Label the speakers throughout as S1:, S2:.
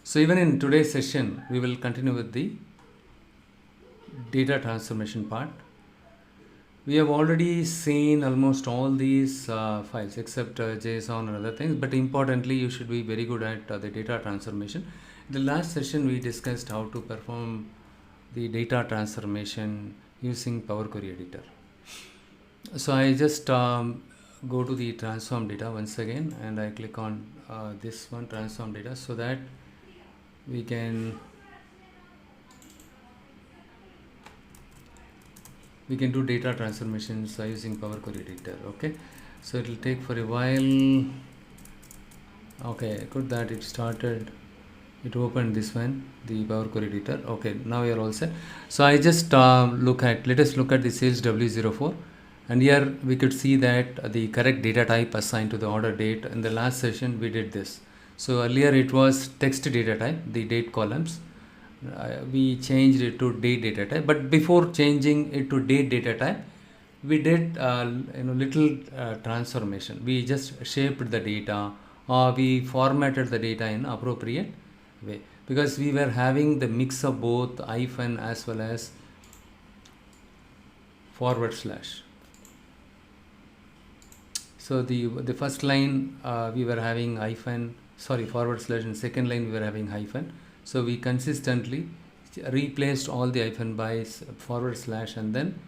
S1: So even in today's session, we will continue with the data transformation part. We have already seen almost all these files except JSON and other things, but importantly, you should be very good at the data transformation. In the last session, we discussed how to perform the data transformation using Power Query Editor. So I just go to the transform data once again, and I click on this one, transform data, so that we can do data transformations using Power Query Editor. Okay, so it will take for a while. Okay, good that it started. It opened this one, the Power Query Editor. Okay, now we are all set. So I just let us look at the sales W04, and here we could see that the correct data type assigned to the order date. In the last session we did this. So earlier it was text data type, the date columns. We changed it to date data type, but before changing it to date data type, we did little transformation. We just shaped the data, or we formatted the data in appropriate way, because we were having the mix of both hyphen as well as forward slash. So the first line we were having forward slash, and second line we were having hyphen. So we consistently replaced all the hyphen by forward slash, and then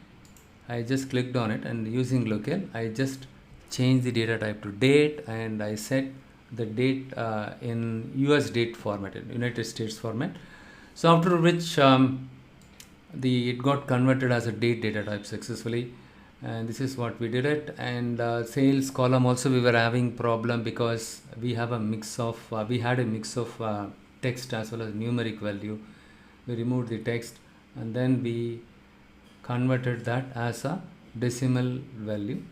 S1: I just clicked on it, and using locale I just changed the data type to date, and I set the date in US date format, United States format. So after which it got converted as a date data type successfully, and this is what we did it. And sales column also we were having problem, because we had a mix of text as well as numeric value. We removed the text, and then we converted that as a decimal value,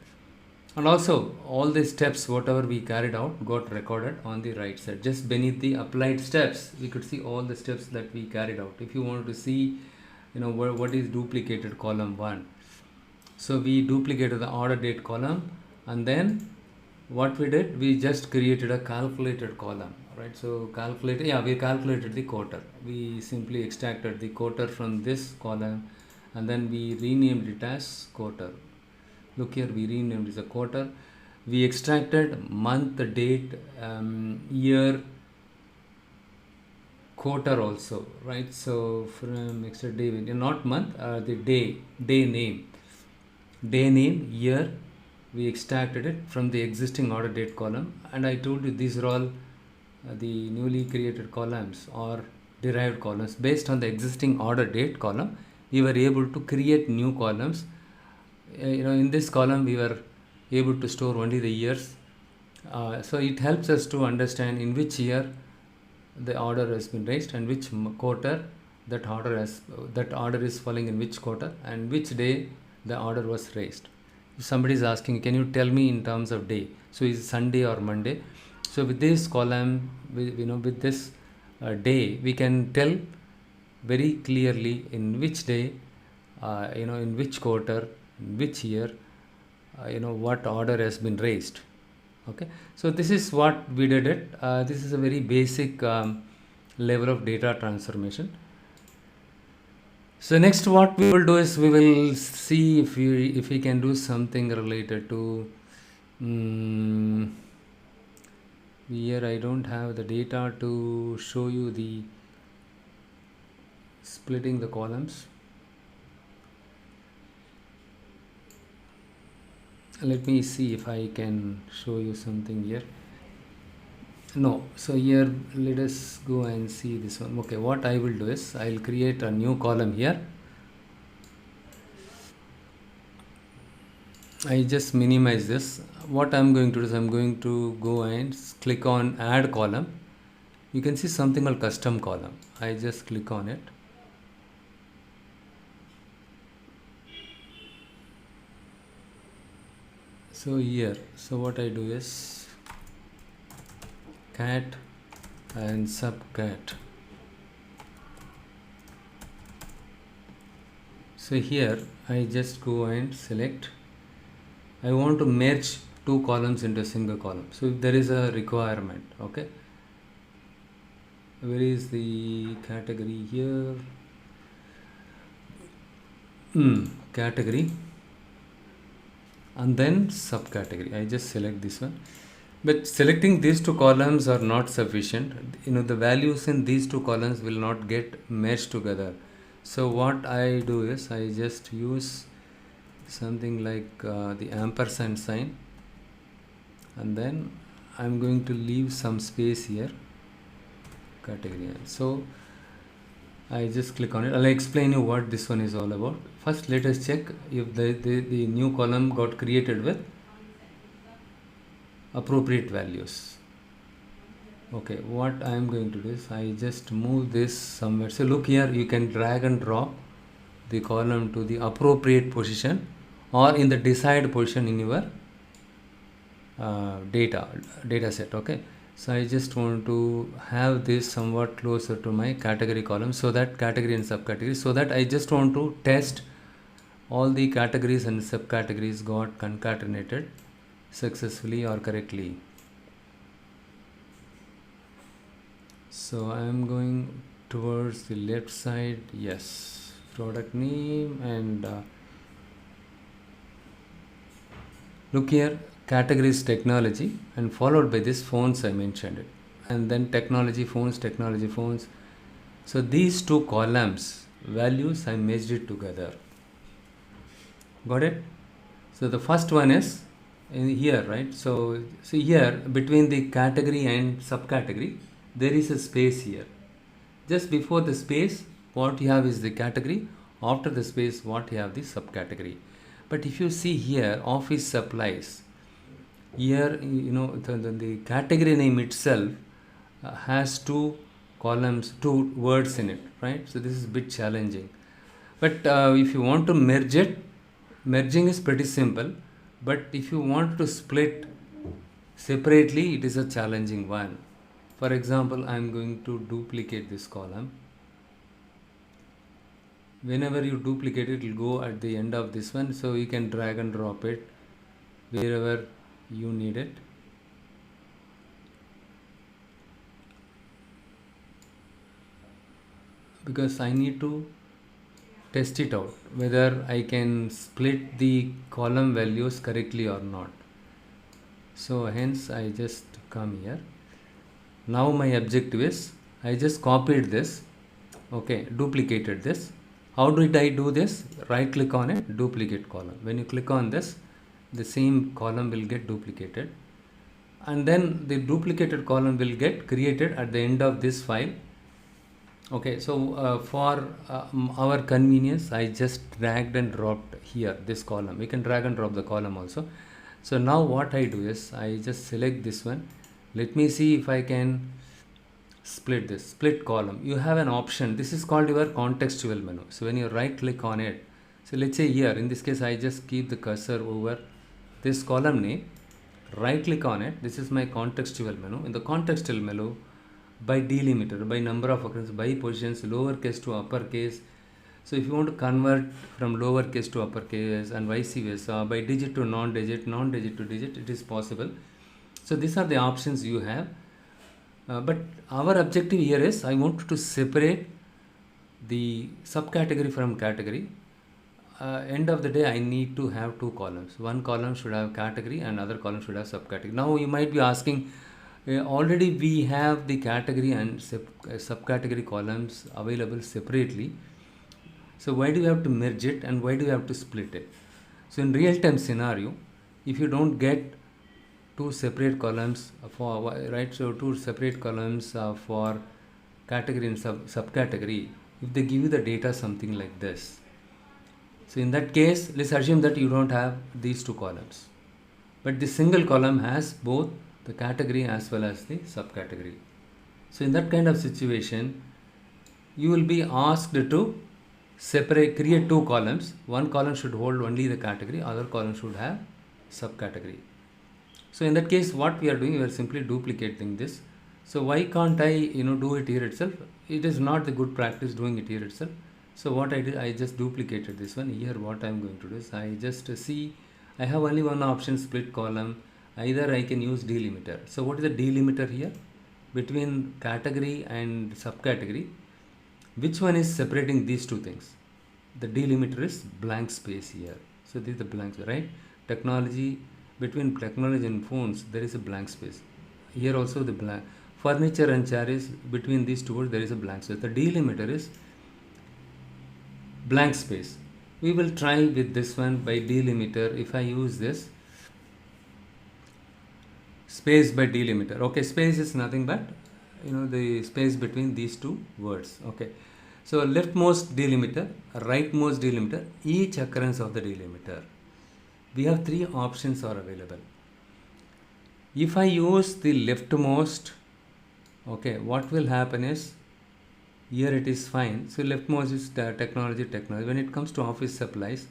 S1: and also all the steps whatever we carried out got recorded on the right side. Just beneath the applied steps, we could see all the steps that we carried out. If you want to see what is duplicated column 1, so we duplicated the order date column, and then what we did, we just created a calculated column, right? So we calculated the quarter. We simply extracted the quarter from this column, and then we renamed it as quarter. Look here, we renamed it as a quarter. We extracted month, date, year, quarter also, right? So from extra day, not month, the day name, year, we extracted it from the existing order date column. And I told you these are all the newly created columns or derived columns. Based on the existing order date column, we were able to create new columns. In this column we were able to store only the years. So it helps us to understand in which year the order has been raised, and which quarter that order is falling in which quarter, and which day the order was raised. If somebody is asking, can you tell me in terms of day, so is it Sunday or Monday? So with this column, with this day, we can tell very clearly in which day, in which quarter, in which year, what order has been raised. Okay, so this is what we did it. This is a very basic level of data transformation. So next what we will do is we will see if we can do something related to here I don't have the data to show you the splitting the columns. Let me see if I can show you something here. No, so here let us go and see this one. Okay, what I will do is I'll create a new column here. I just minimize this. What I'm going to do is I'm going to go and click on add column. You can see something called custom column. I just click on it. So here, so what I do is cat and subcat. So here I just go and select. I want to merge two columns into a single column. So if there is a requirement, okay, where is the category here? Category and then subcategory. I just select this one. But selecting these two columns are not sufficient. The values in these two columns will not get meshed together. So what I do is I just use something like the ampersand sign, and then I'm going to leave some space here, category. So I just click on it. I'll explain you what this one is all about. First, let us check if the new column got created with appropriate values. Okay, what I am going to do is I just move this somewhere. So look here, you can drag and drop the column to the appropriate position or in the desired position in your data set. Okay, so I just want to have this somewhat closer to my category column, so that category and subcategory, so that I just want to test all the categories and subcategories got concatenated successfully or correctly. So I am going towards the left side. Yes, product name, and look here, categories technology, and followed by this phones. I mentioned it, and then technology phones. So these two columns values, I merged it together. Got it? So the first one is in here, right? So see here, between the category and subcategory there is a space here. Just before the space, what you have is the category. After the space, what you have the subcategory. But if you see here, office supplies, here the category name itself has two columns, two words in it, right? So this is a bit challenging. But if you want to merge it, merging is pretty simple. But if you want to split separately, it is a challenging one. For example, I am going to duplicate this column. Whenever you duplicate it, will go at the end of this one, so you can drag and drop it wherever you need it. Because I need to test it out whether I can split the column values correctly or not. So hence I just come here. Now my objective is, I just copied this, okay, duplicated this. How did I do this? Right click on it, duplicate column. When you click on this, the same column will get duplicated, and then the duplicated column will get created at the end of this file. Okay, so for our convenience, I just dragged and dropped here this column. We can drag and drop the column also. So now what I do is I just select this one. Let me see if I can split this, split column. You have an option. This is called your contextual menu. So when you right click on it, so let's say here, in this case, I just keep the cursor over this column name, right click on it. This is my contextual menu. In the contextual menu, by delimiter, by number of occurrence, by positions, lowercase to uppercase. So if you want to convert from lowercase to uppercase and vice versa, by digit to non-digit, non-digit to digit, it is possible. So these are the options you have. But our objective here is, I want to separate the subcategory from category. End of the day, I need to have two columns. One column should have category and other column should have subcategory. Now you might be asking, already we have the category and subcategory columns available separately. So why do you have to merge it and why do you have to split it? So in real-time scenario, if you don't get two separate columns for, right, so two separate columns for category and subcategory, if they give you the data something like this, so in that case, let's assume that you don't have these two columns, but the single column has both the category as well as the subcategory. So in that kind of situation, you will be asked to create two columns. One column should hold only the category, other column should have subcategory. So in that case, what we are doing, we are simply duplicating this. So why can't I do it here itself? It is not the good practice doing it here itself. So what I did, I just duplicated this one. Here what I am going to do is, I just see I have only one option, split column. Either I can use delimiter. So what is the delimiter here? between category and subcategory, which one is separating these two things? The delimiter is blank space here. So this is the blank space, right? Technology, between technology and phones, there is a blank space. Here also the blank. Furniture and chair is between these two words, there is a blank space. The delimiter is blank space. We will try with this one by delimiter. If I use this space by delimiter, okay, space is nothing but the space between these two words. Okay, so leftmost delimiter, rightmost delimiter, each occurrence of the delimiter. We have three options are available. If I use the leftmost, okay, what will happen is, here it is fine. So leftmost is technology. When it comes to office supplies,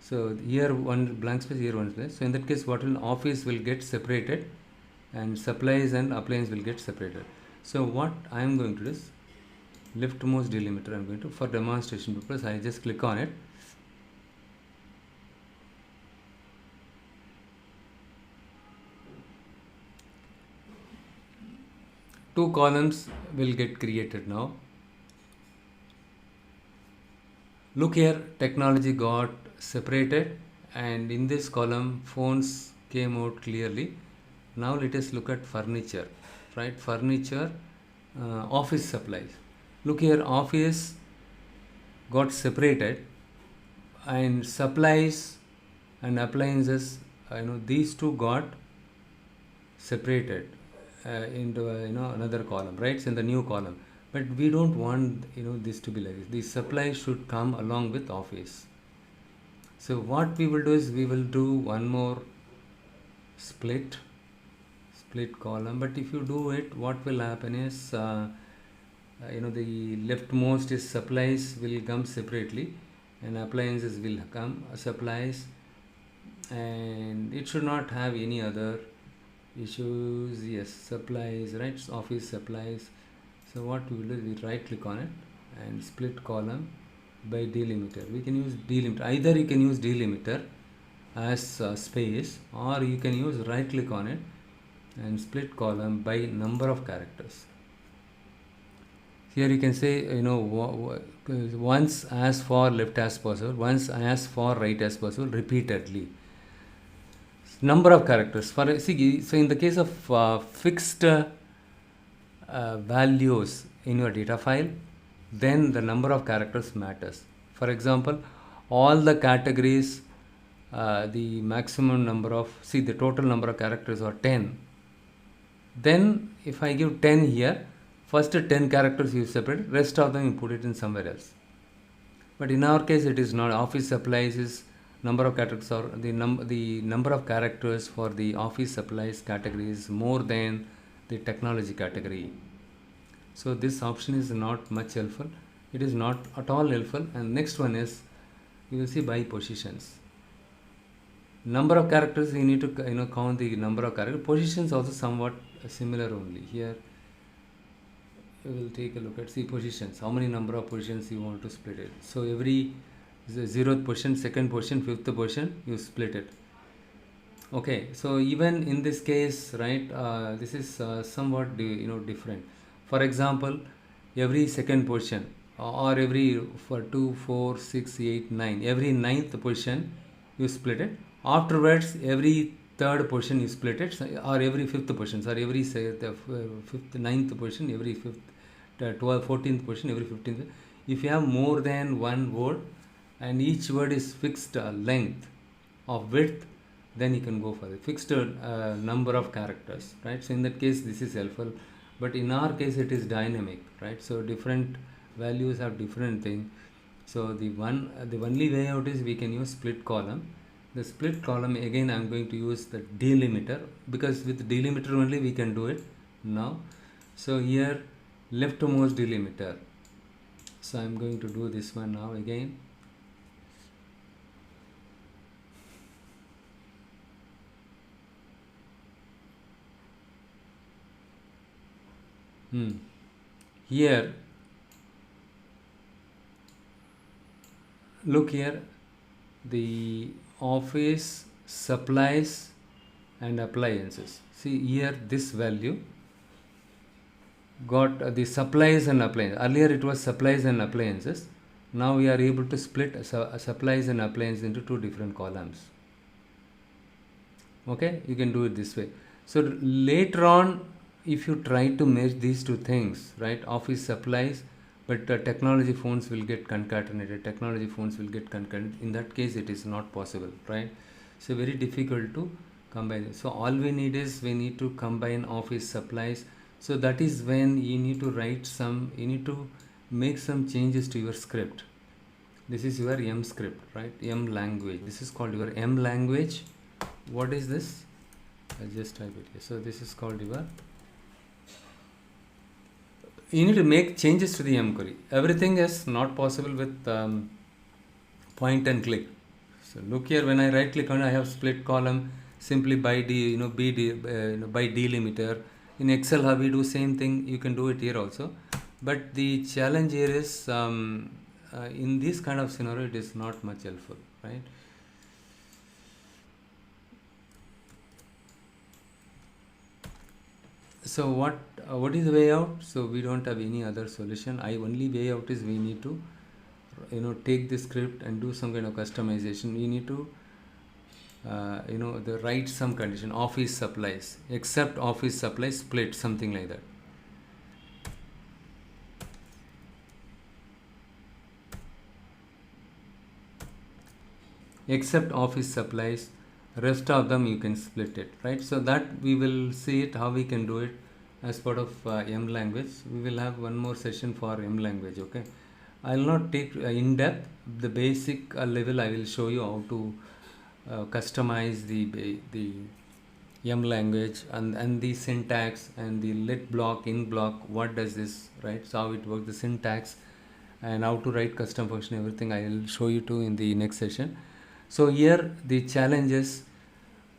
S1: so here one blank space, here one space. So in that case, what will office will get separated, and supplies and appliance will get separated. So what I am going to do is leftmost delimiter. I am going to, for demonstration purpose, I just click on it. Two columns will get created now. Look here, technology got separated, and in this column phones came out clearly. Now let us look at furniture, right? Furniture, office supplies. Look here, office got separated, and supplies and appliances, these two got separated into another column, right? It's in the new column. But we don't want this to be like this. The supply should come along with office. So what we will do is we will do one more split column. But if you do it, what will happen is the leftmost is supplies will come separately, and appliances will come supplies, and it should not have any other issues. Yes, supplies, right? Office supplies. So what we will do is we right click on it and split column by delimiter. We can use delimiter. Either you can use delimiter as space, or you can use right click on it and split column by number of characters. Here you can say once as far left as possible, once as far right as possible, repeatedly. Number of characters. So in the case of fixed values in your data file, then the number of characters matters. For example, all the categories, the maximum number of, the total number of characters are 10. Then if I give 10 here, first 10 characters you separate, rest of them you put it in somewhere else. But in our case it is not. Office supplies is number of characters, or the number of characters for the office supplies category is more than the technology category. So this option is not much helpful. It is not at all helpful. And next one is, you will see by positions. Number of characters, you need to count the number of characters. Positions also somewhat similar only. Here we will take a look at positions. How many number of positions you want to split it. So every 0th position, 2nd position, 5th position, you split it. Okay, so even in this case, right, this is somewhat different. For example, every 2nd position, or every for 2, 4, 6, 8, 9, every 9th position you split it. Afterwards, every 3rd position you split it, or every 5th position, or every 5th, 9th position, every 5th, 12th, 14th position, every 15th. If you have more than one word and each word is fixed length of width, then you can go for the fixed number of characters, right? So in that case, this is helpful. But in our case, it is dynamic, right? So different values have different thing. So the only way out is we can use split column. The split column, again I am going to use the delimiter, because with delimiter only we can do it now. So here leftmost delimiter. So I am going to do this one now again. Here, look here, the office supplies and appliances. See here, this value got the supplies and appliances. Earlier it was supplies and appliances. Now we are able to split supplies and appliances into two different columns. Okay, you can do it this way. So later on, if you try to merge these two things, right, office supplies, but technology phones will get concatenated, technology phones will get concatenated. In that case, it is not possible, right? So very difficult to combine. So all we need is, we need to combine office supplies. So that is when you need to write some, you need to make some changes to your script. This is your M script, right? M language. This is called your M language. What is this? I just type it here. So this is called your, you need to make changes to the M query. Everything is not possible with point and click. So look here, when I right click on it, I have split column simply by by delimiter. In Excel, how we do same thing, you can do it here also. But the challenge here is, in this kind of scenario, it is not much helpful, right? So what is the way out? So we don't have any other solution. Only way out is, we need to take the script and do some kind of customization. We need to write some condition, office supplies, except office supplies split, something like that. Except office supplies, rest of them you can split it, right? So that we will see it, how we can do it as part of M language. We will have one more session for M language, okay? I will not take in depth. The basic level I will show you how to customize the M language and the syntax and the let block, in block, what does this, right? So how it works, the syntax, and how to write custom function, everything I will show you to in the next session. So here the challenge is,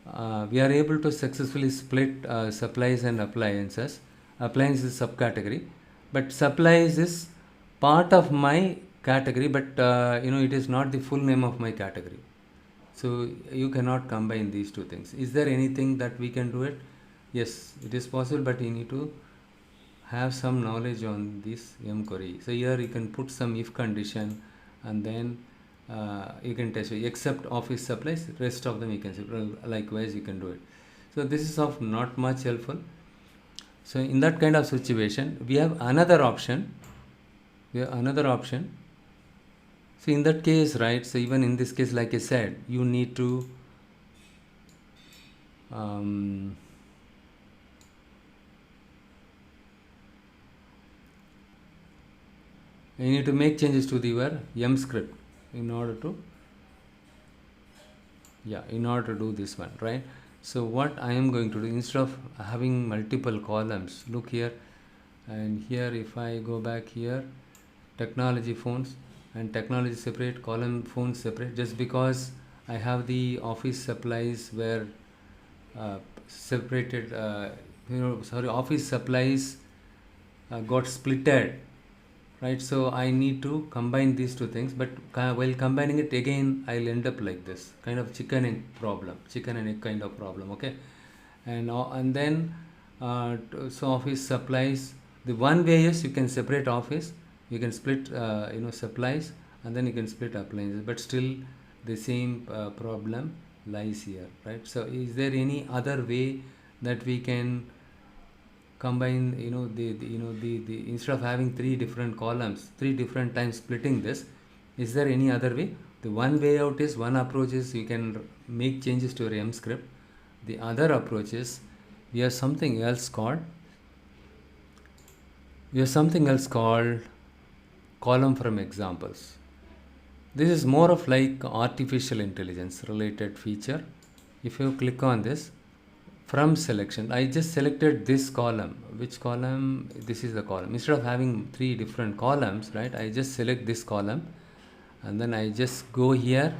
S1: we are able to successfully split supplies and appliances. Appliance is subcategory, but supplies is part of my category, but it is not the full name of my category. So you cannot combine these two things. Is there anything that we can do it? Yes, it is possible, but you need to have some knowledge on this M query. So here you can put some if condition, and then you can test it. Except office supplies, rest of them you can say. Likewise you can do it. So this is of not much helpful. So in that kind of situation, we have another option. So in that case, right, so even in this case, like I said, you need to make changes to your M script in order to do this one, right? So what I am going to do, instead of having multiple columns, look here, and here if I go back here, technology phones and technology separate, column phones separate, just because I have the office supplies were separated, office supplies got splitted, right? So I need to combine these two things, but while combining it again, I'll end up like this kind of chicken and egg kind of problem, okay? And then so office supplies, the one way is you can separate office, you can split supplies, and then you can split appliances, but still the same problem lies here, right? So is there any other way that we can combine the instead of having three different columns, three different times splitting this, is there any other way? The one way out is, one approach is you can make changes to your M script. The other approach is, we have something else called column from examples. This is more of like artificial intelligence related feature. If you click on this, from selection, I just selected this column. Which column? This is the column. Instead of having three different columns, right, I just select this column, and then I just go here,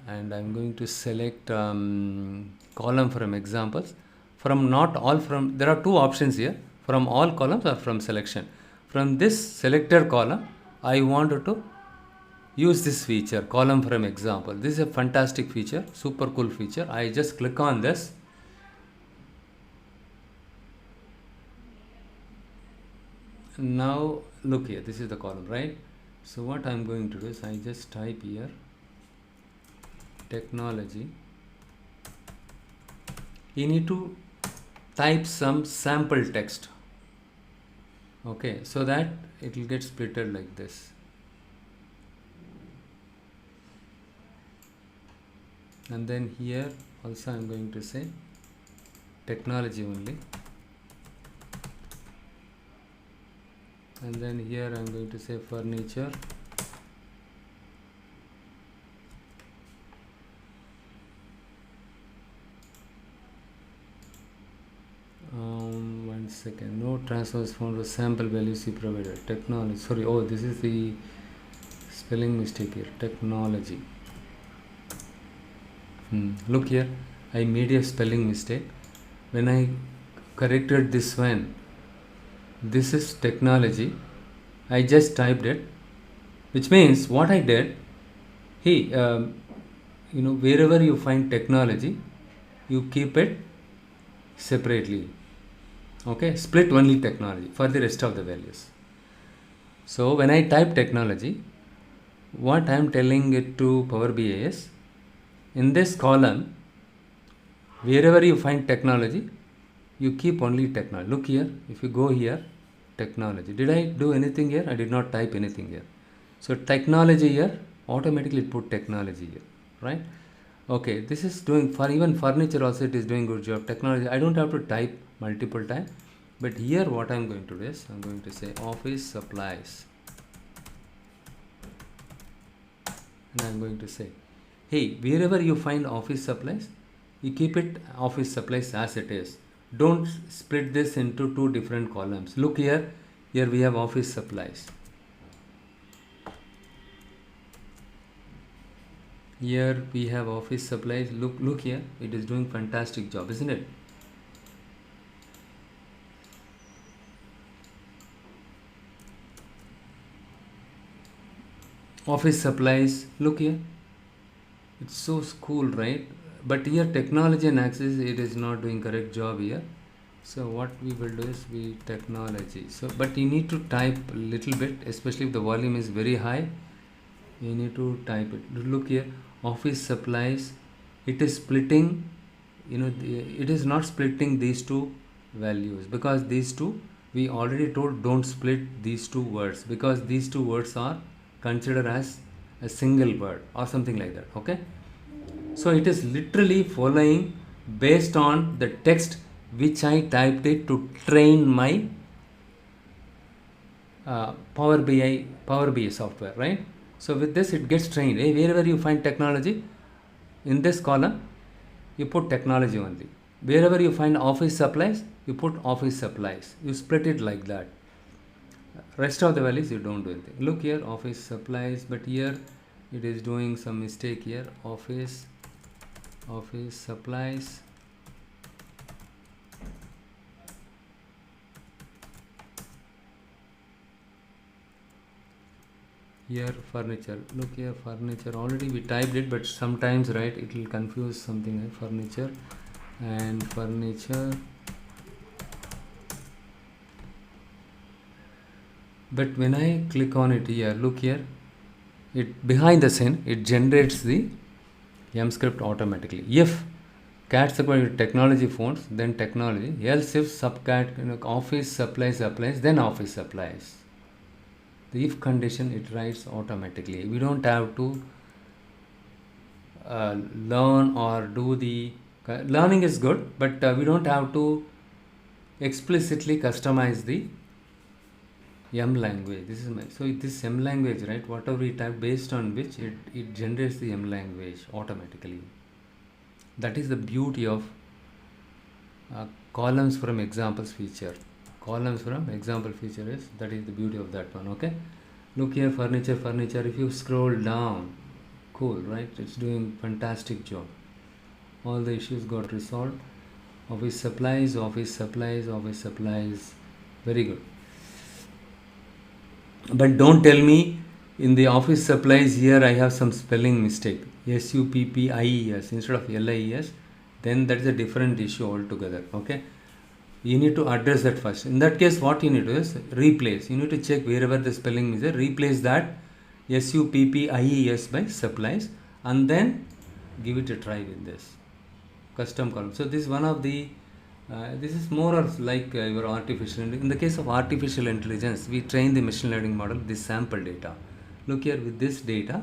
S1: and I'm going to select column from examples. From not all, from, there are two options here, from all columns or from selection. From this selected column, I wanted to use this feature, column from example. This is a fantastic feature, super cool feature. I just click on this, Now look here, this is the column, right? So what I'm going to do is I just type here technology. You need to type some sample text, okay, so that it will get splitted like this. And then here also I'm going to say technology only, and then here I'm going to say furniture, one second, no transfers found with sample values you provided. Technology, sorry, oh, this is the spelling mistake here, technology. Look here, I made a spelling mistake. When I corrected this one, this is technology, I just typed it, which means what I did, hey, wherever you find technology, you keep it separately, okay, split only technology for the rest of the values. So when I type technology, what I am telling it to Power BI is, in this column, wherever you find technology, you keep only technology. Look here, if you go here, technology. Did I do anything here? I did not type anything here. So technology here, automatically put technology here, right? Okay, this is doing, for even furniture also it is doing good job. Technology, I don't have to type multiple times. But here what I'm going to do is, I'm going to say office supplies. And I'm going to say, hey, wherever you find office supplies, you keep it office supplies as it is. Don't split this into two different columns. Look here, here we have office supplies. Here we have office supplies. Look here, it is doing fantastic job, isn't it? Office supplies, look here, it's so cool, right? But here technology and access, it is not doing correct job here. So what we will do is we technology. So but you need to type a little bit, especially if the volume is very high, you need to type it. Look here, office supplies, it is splitting, it is not splitting these two values, because these two, we already told don't split these two words, because these two words are considered as a single word or something like that, okay? So it is literally following based on the text which I typed it to train my Power BI software, right? So with this it gets trained. Hey, wherever you find technology, in this column you put technology only. Wherever you find office supplies, you put office supplies. You split it like that. Rest of the values you don't do anything. Look here, office supplies, but here it is doing some mistake here. Office supplies. Here furniture, look here, furniture, already we typed it, but sometimes, right, it will confuse something like furniture and furniture. But when I click on it here, look here, it behind the scene, it generates the M script automatically. If cat supply technology fonts, then technology, else if subcat office supplies, then office supplies. The if condition, it writes automatically. We don't have to learn or do the learning is good, but we don't have to explicitly customize the M language. This is so this M language, right? Whatever we type, based on which it generates the M language automatically. That is the beauty of columns from examples feature. Columns from example feature is, that is the beauty of that one, okay? Look here, furniture. If you scroll down, cool, right? It's doing fantastic job. All the issues got resolved. Office supplies, very good. But don't tell me in the office supplies here I have some spelling mistake, SUPPIES instead of LIES, then that is a different issue altogether, okay? You need to address that first. In that case, what you need to do is replace. You need to check wherever the spelling is there, replace that SUPPIES by supplies, and then give it a try with this custom column. So this is one of the this is more or like your artificial. In the case of artificial intelligence, we train the machine learning model this sample data. Look here, with this data,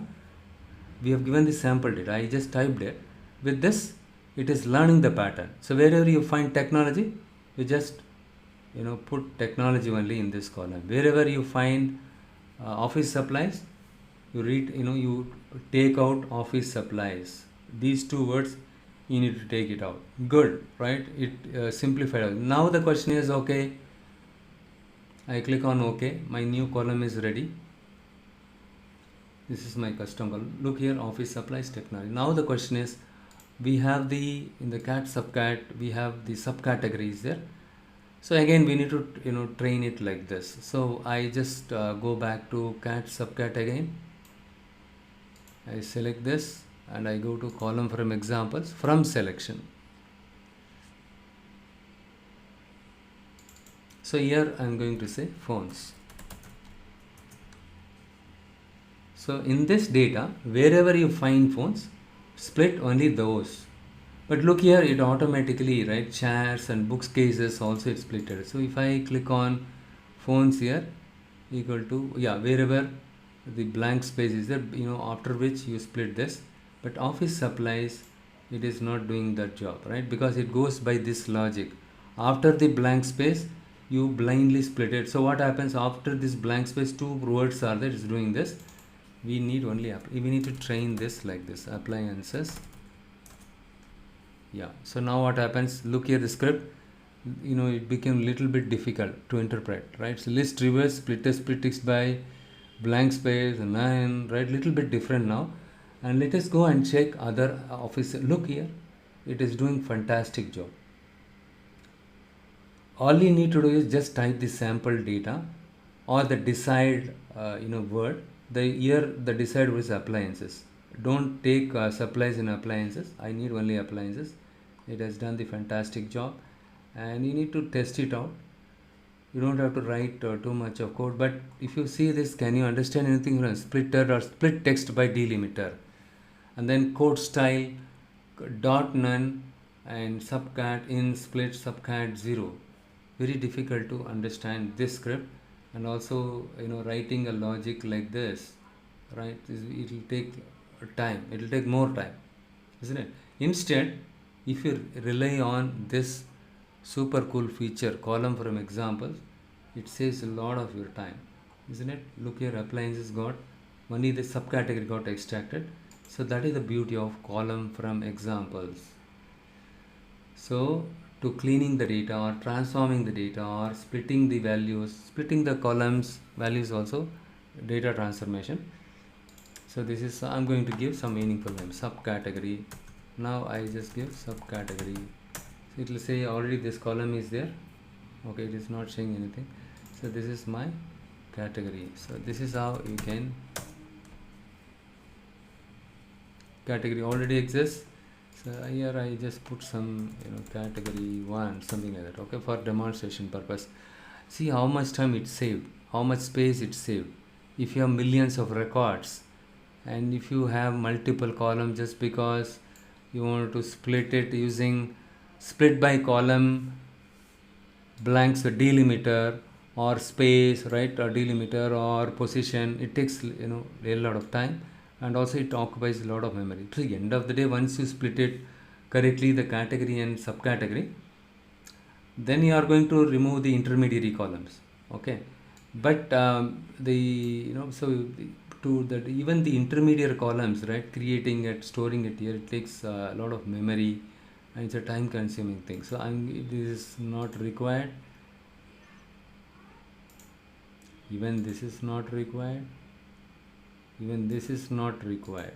S1: we have given the sample data. I just typed it. With this, it is learning the pattern. So wherever you find technology, you just put technology only in this column. Wherever you find office supplies, you you take out office supplies. These two words, you need to take it out. Good, right? It simplified. Now the question is, okay, I click on OK. My new column is ready. This is my custom column. Look here, office supplies technology. Now the question is, we have in the cat subcat, we have the subcategories there. So again, we need to train it like this. So I just go back to cat subcat again. I select this and I go to column from examples from selection. So here I am going to say phones. So in this data, wherever you find phones, split only those. But look here, it automatically, right, chairs and books cases also it's splitted. So if I click on phones here, equal to, wherever the blank space is there, after which you split this. But office supplies, it is not doing that job, right? Because it goes by this logic. After the blank space, you blindly split it. So what happens after this blank space, two words are there, it's doing this. We need only, we need to train this like this, appliances. So now what happens, look here the script, it became a little bit difficult to interpret, right? So list reverse, split text by blank space, and 9, right? Little bit different now. And let us go and check other office. Look here, it is doing fantastic job. All you need to do is just type the sample data or the desired word. The desired word is appliances. Don't take supplies in appliances. I need only appliances. It has done the fantastic job, and you need to test it out. You don't have to write too much of code, but if you see this, can you understand anything from splitter or split text by delimiter? And then code style, dot none, and subcat in split subcat 0. Very difficult to understand this script, and also writing a logic like this, right? It will take time. It will take more time, isn't it? Instead, if you rely on this super cool feature, column from examples, it saves a lot of your time, isn't it? Look here, appliances got only the subcategory got extracted. So that is the beauty of column from examples. So to cleaning the data or transforming the data or splitting the values, splitting the columns values, also data transformation. So this is, I'm going to give some meaningful name, subcategory. Now I just give subcategory. So it will say already this column is there. Okay, it is not showing anything. So this is my category. So this is how you can, category already exists. So here I just put some category 1, something like that, okay, for demonstration purpose. See how much time it saved, how much space it saved. If you have millions of records, and if you have multiple columns, just because you want to split it using split by column blanks, a delimiter or space, right, or delimiter or position, it takes a lot of time, and also it occupies a lot of memory. So at the end of the day, once you split it correctly, the category and subcategory, then you are going to remove the intermediary columns, okay. But even the intermediate columns, right, creating it, storing it here, it takes a lot of memory, and it's a time consuming thing. So this is not required. Even this is not required. Even this is not required.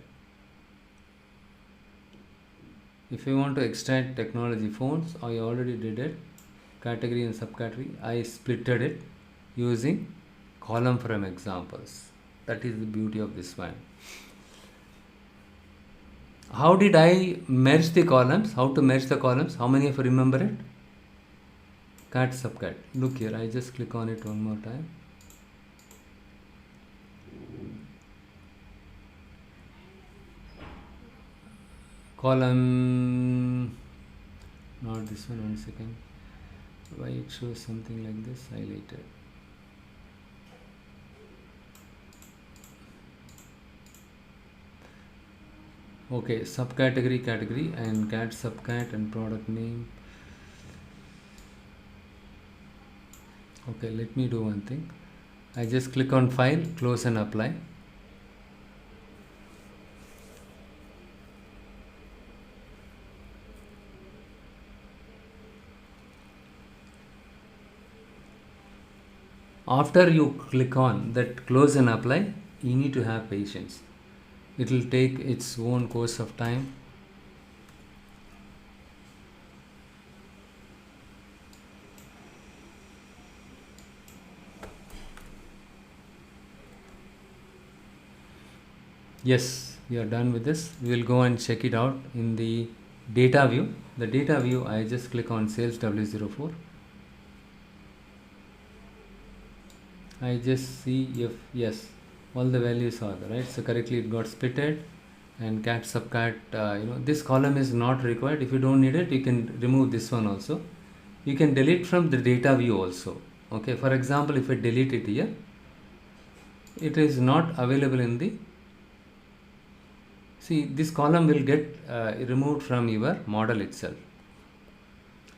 S1: If you want to extract technology phones, I already did it. Category and subcategory, I splitted it using column from examples. That is the beauty of this one. How did I merge the columns? How to merge the columns? How many of you remember it? cat subcat. Look here, I just click on it one more time. Column, not this one second. Why it shows something like this highlighted? Okay, subcategory, category, and cat subcat and product name. Okay, let me do one thing. I just click on file, close and apply. After you click on that close and apply, you need to have patience. It will take its own course of time. Yes, we are done with this. We will go and check it out in the data view. The data view, I just click on sales W04. I just see if yes, all the values are there, right? So correctly it got splitted, and cat subcat, this column is not required. If you don't need it, you can remove this one also. You can delete from the data view also. Okay, for example, if I delete it here, it is not available in the, see, this column will get removed from your model itself,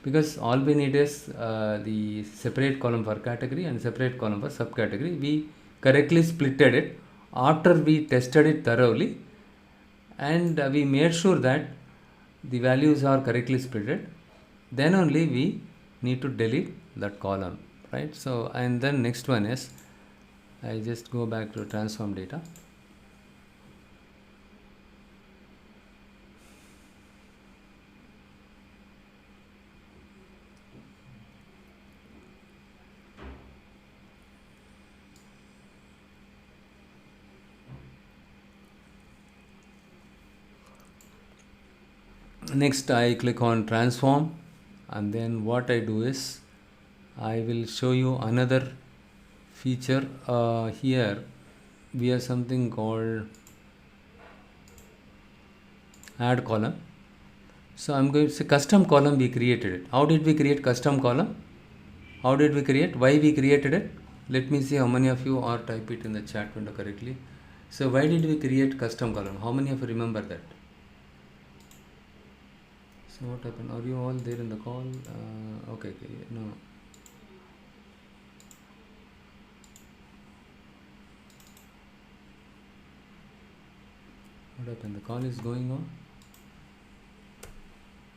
S1: because all we need is the separate column for category and separate column for subcategory. We correctly splitted it after we tested it thoroughly, and we made sure that the values are correctly splitted. Then only we need to delete that column, right? So, and then next one is, I just go back to transform data. Next, I click on transform, and then what I do is I will show you another feature. Here we have something called add column. So I'm going to say custom column, we created it. How did we create custom column? How did we create? Why we created it? Let me see how many of you are type it in the chat window correctly. So why did we create custom column? How many of you remember that? So what happened? Are you all there in the call? Okay, no. What happened? The call is going on?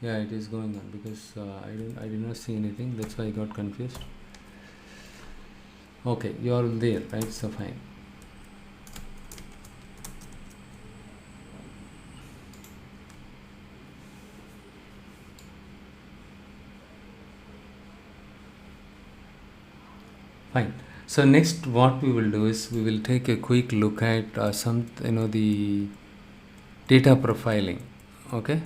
S1: Yeah, it is going on, because I did not see anything. That's why I got confused. Okay, you are there, right? So fine. Fine. So next, what we will do is we will take a quick look at the data profiling. Okay.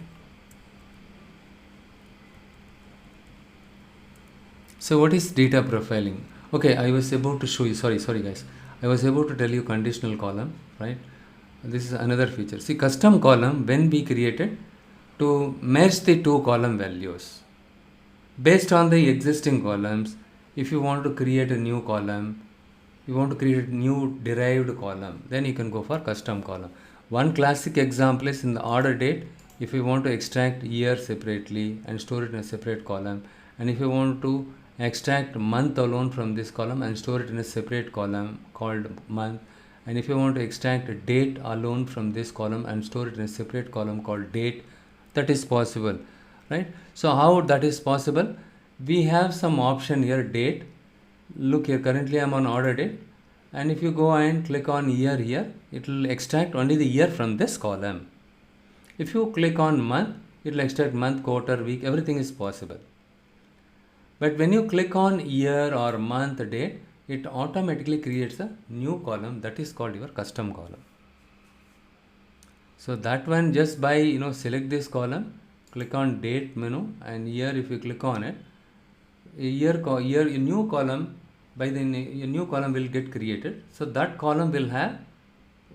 S1: So what is data profiling? Okay, I was about to show you. Sorry guys. I was about to tell you conditional column, right? This is another feature. See, custom column, when we created to merge the two column values based on the existing columns. If you want to create a new column, you want to create a new derived column, then you can go for custom column. One classic example is in the order date. If you want to extract year separately and store it in a separate column, and if you want to extract month alone from this column and store it in a separate column called month, and if you want to extract date alone from this column and store it in a separate column called date, that is possible, right? So how that is possible? We have some option here, date. Look here, currently I am on order date, and if you go and click on year here, it will extract only the year from this column. If you click on month, it will extract month, quarter, week, everything is possible. But when you click on year or month, date, it automatically creates a new column that is called your custom column. So that one, just by select this column, click on date menu, and here if you click on it, a new column, by the a new column will get created. So that column will have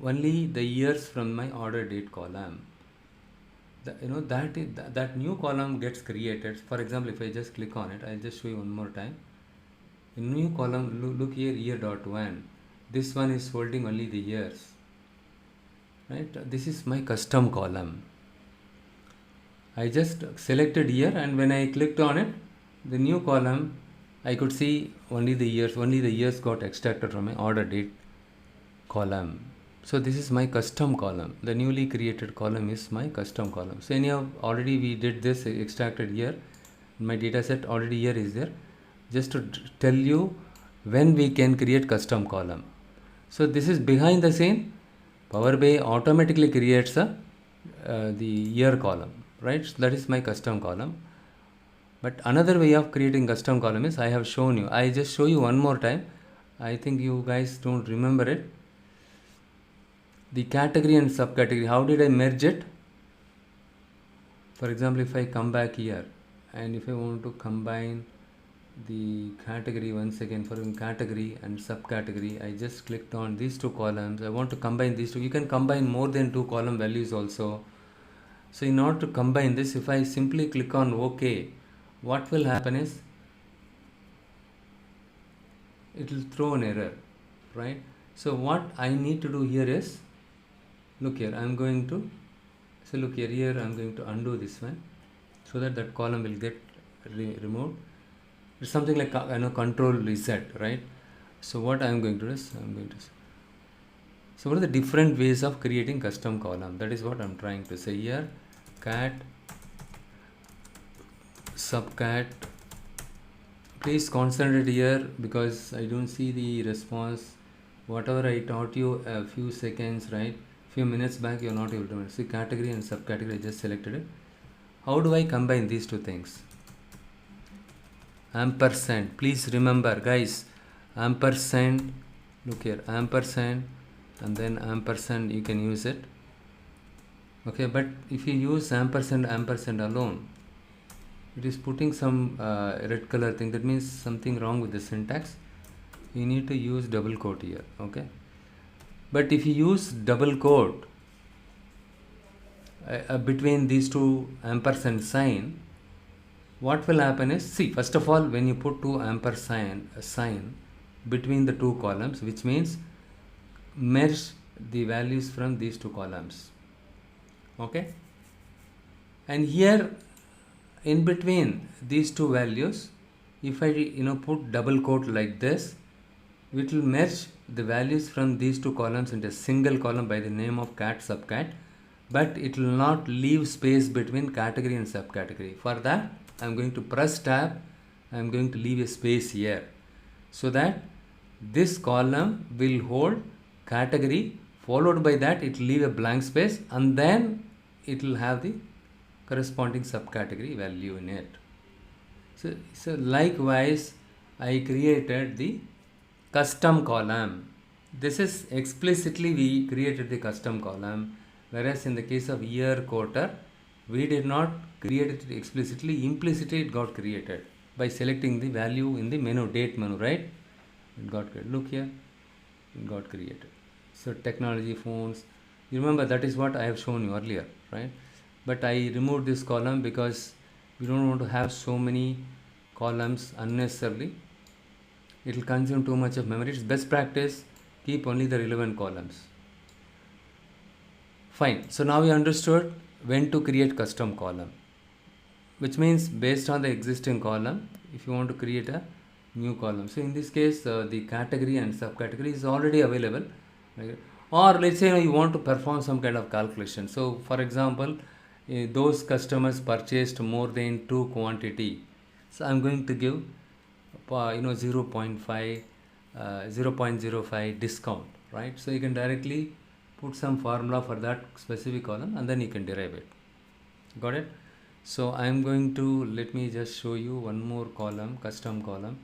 S1: only the years from my order date column. That new column gets created. For example, if I just click on it, I'll just show you one more time. In new column, look here, year.1. This one is holding only the years, right? This is my custom column. I just selected year, and when I clicked on it, the new column, I could see only the years got extracted from my order date column. So this is my custom column. The newly created column is my custom column. So anyhow, already we did this, extracted here. My data set already here is there. Just to tell you when we can create custom column. So this is behind the scene. Power BI automatically creates the year column, right? So that is my custom column. But another way of creating custom column is I have shown you. I just show you one more time. I think you guys don't remember it. The category and subcategory, how did I merge it? For example, if I come back here and if I want to combine the category once again, for category and subcategory, I just clicked on these two columns. I want to combine these two. You can combine more than two column values also. So in order to combine this, if I simply click on OK, what will happen is it will throw an error, right? So what I need to do here is, look here, I'm going to, so look here, I'm going to undo this one so that column will get removed. It's something like control reset, right? So what I'm going to do is, so what are the different ways of creating custom column? That is what I'm trying to say here. Cat, subcat. Please concentrate here because I don't see the response. Whatever I taught you a few seconds, right? Few minutes back, you're not able to see category and subcategory. I just selected it. How do I combine these two things? Ampersand. Please remember, guys, ampersand. Look here, ampersand, and then ampersand. You can use it. Okay, but if you use ampersand alone, it is putting some red color thing. That means something wrong with the syntax. You need to use double quote here. Okay. But if you use double quote between these two ampersand sign, what will happen is, see, first of all, when you put two ampersand sign between the two columns, which means merge the values from these two columns. Okay. And here in between these two values, if I put double quote like this, it will merge the values from these two columns into a single column by the name of cat subcat, but it will not leave space between category and subcategory. For that, I am going to press tab. I am going to leave a space here so that this column will hold category, followed by that it will leave a blank space, and then it will have the corresponding subcategory value in it. So likewise, I created the custom column. This is explicitly we created the custom column, whereas in the case of year quarter, we did not create it explicitly. Implicitly it got created by selecting the value in the menu, date menu, right? It got created. Look here, it got created. So technology, phones, you remember that is what I have shown you earlier, right? But I removed this column because we don't want to have so many columns unnecessarily. It will consume too much of memory. It's best practice, keep only the relevant columns. Fine. So now we understood when to create custom column, which means based on the existing column, if you want to create a new column. So in this case, the category and subcategory is already available. Right? Or let's say you want to perform some kind of calculation. So for example, those customers purchased more than 2 quantity. So I'm going to give 0.05 discount, right? So you can directly put some formula for that specific column and then you can derive it. Got it? So I'm going to, let me just show you one more column, custom column.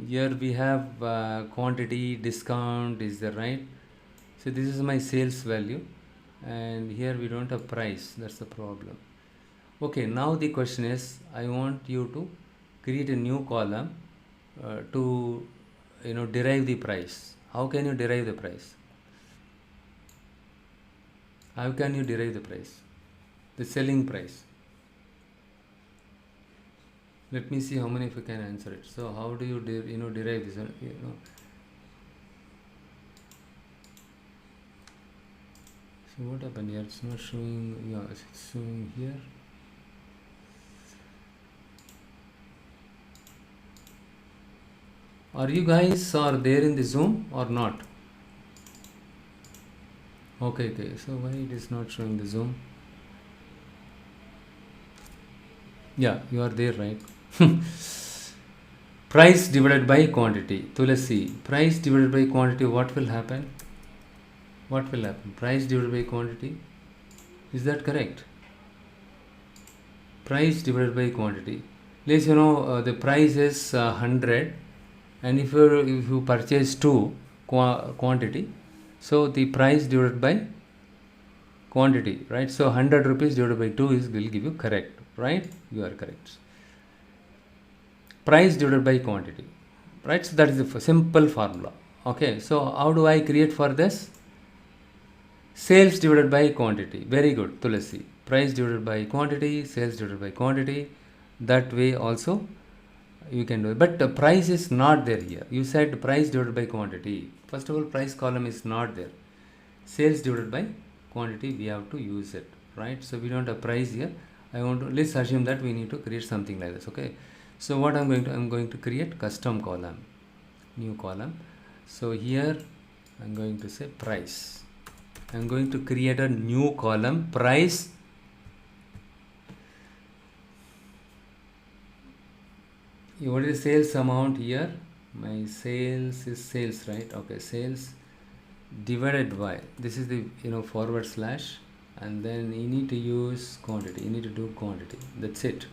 S1: Here we have quantity, discount, is there, right? So this is my sales value, and here we don't have price. That's the problem. Okay, now the question is, I want you to create a new column to derive the price. How can you derive the price? How can you derive the price? The selling price. Let me see how many of you can answer it. So how do you derive this? So what happened here? It's not showing. Yeah, it's showing here. Are you guys are there in the Zoom or not? Okay. So why it is not showing the Zoom? Yeah, you are there, right? Price divided by quantity. Tulasi, price divided by quantity, what will happen? What will happen? Price divided by quantity. Is that correct? Price divided by quantity. Let's the price is 100, and if you purchase 2 quantity, so the price divided by quantity, right? So 100 rupees divided by 2 will give you correct, right? You are correct. Price divided by quantity, right? So that is the simple formula. Okay, so how do I create for this? Sales divided by quantity. Very good, Tulasi. Price divided by quantity, sales divided by quantity. That way also you can do it. But the price is not there here. You said price divided by quantity. First of all, price column is not there. Sales divided by quantity, we have to use it, right? So we don't have price here. Let's assume that we need to create something like this. Okay, so what I'm going to create custom column, new column. So here I'm going to say price. I'm going to create a new column, price. What is sales amount here? My sales is sales, right? Okay, sales divided by, this is the forward slash, and then you need to use quantity. You need to do quantity. That's it.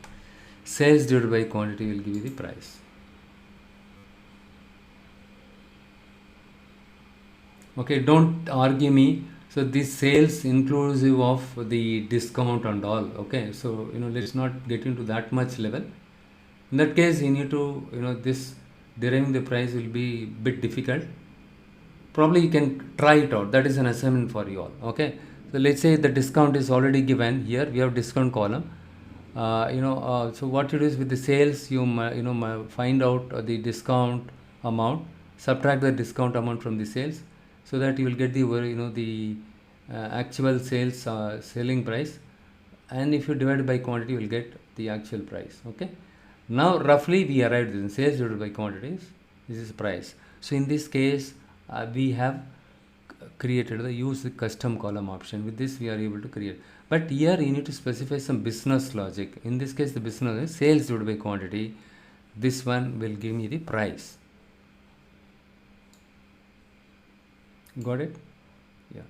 S1: Sales divided by quantity will give you the price. Okay, don't argue me. So this sales inclusive of the discount and all. Okay, so let's not get into that much level. In that case, you need to this deriving the price will be a bit difficult. Probably you can try it out. That is an assignment for you all. Okay, so let's say the discount is already given here. We have discount column. So what you do is with the sales, you find out the discount amount, subtract the discount amount from the sales, so that you will get the actual sales selling price, and if you divide by quantity, you will get the actual price. Okay, now roughly we arrived in sales divided by quantities. This is price. So in this case, we have created the use the custom column option. With this we are able to create, but here you need to specify some business logic. In this case, the business is sales divided by quantity. This one will give me the price. Got it? Yeah.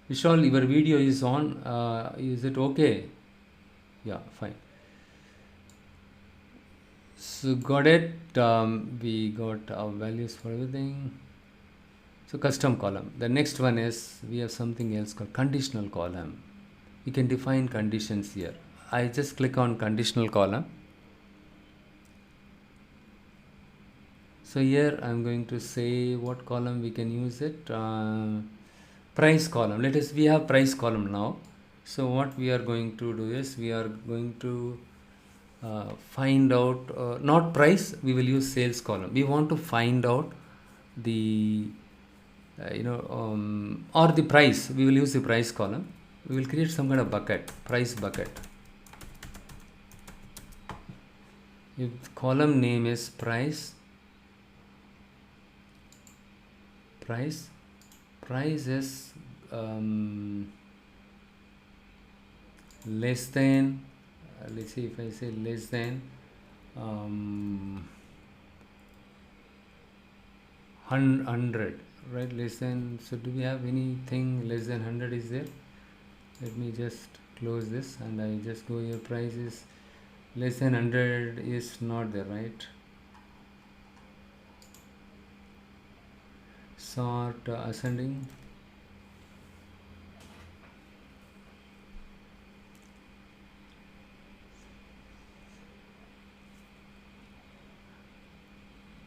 S1: Vishal, your video is on. Is it okay? Yeah, fine. So got it. We got our values for everything. So custom column. The next one is, we have something else called conditional column. You can define conditions here. I just click on conditional column. So here I'm going to say what column we can use it. Price column. We have price column now. So what we are going to do is, we are going to find out not price, we will use sales column. We want to find out the or the price. We will use the price column. We will create some kind of bucket, price bucket. If column name is price is less than, let's see, if I say less than 100, right? Less than, so do we have anything less than 100 is there? Let me just close this and I just go here. Price is less than 100 is not there, right? Sort ascending.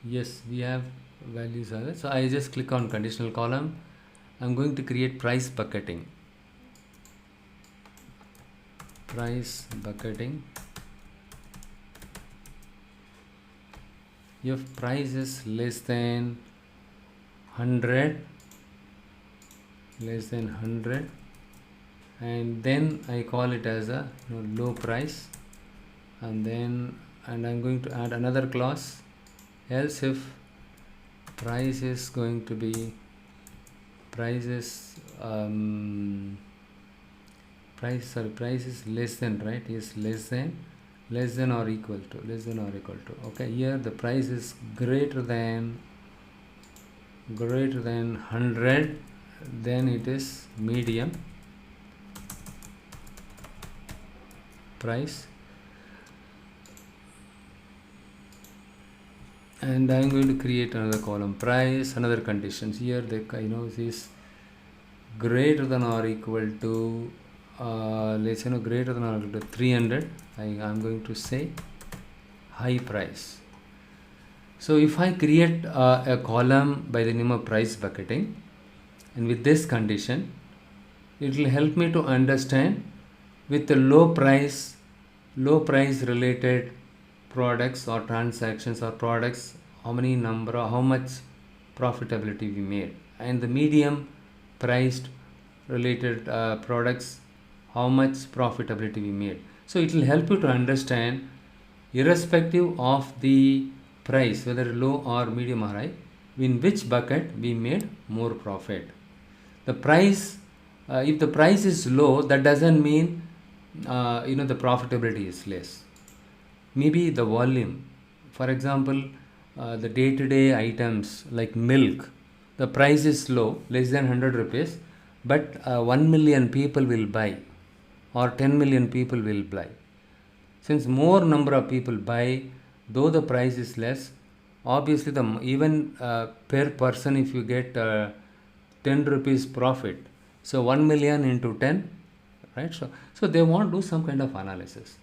S1: Yes, we have values are there. So I just click on conditional column. I'm going to create price bucketing. Price bucketing. If price is less than 100, and then I call it as a low price, and I'm going to add another clause, else if price is going to be price is less than, right? Is less than or equal to. Okay, here the price is greater than 100, then it is medium price, and I'm going to create another column, price, another conditions. Here the is greater than or equal to let's say greater than or equal to 300. I'm going to say high price. So if I create a column by the name of price bucketing, and with this condition, it will help me to understand with the low price related products or transactions or products, how much profitability we made, and the medium priced related products, how much profitability we made. So it will help you to understand, irrespective of the price, whether low or medium or high, in which bucket we made more profit. The price, if the price is low, that doesn't mean the profitability is less. Maybe the volume, for example, the day-to-day items like milk, the price is low, less than 100 rupees, but 1 million people will buy, or 10 million people will buy. Since more number of people buy, though the price is less, obviously even per person, if you get 10 rupees profit, so 1 million into 10, right? So they want to do some kind of analysis.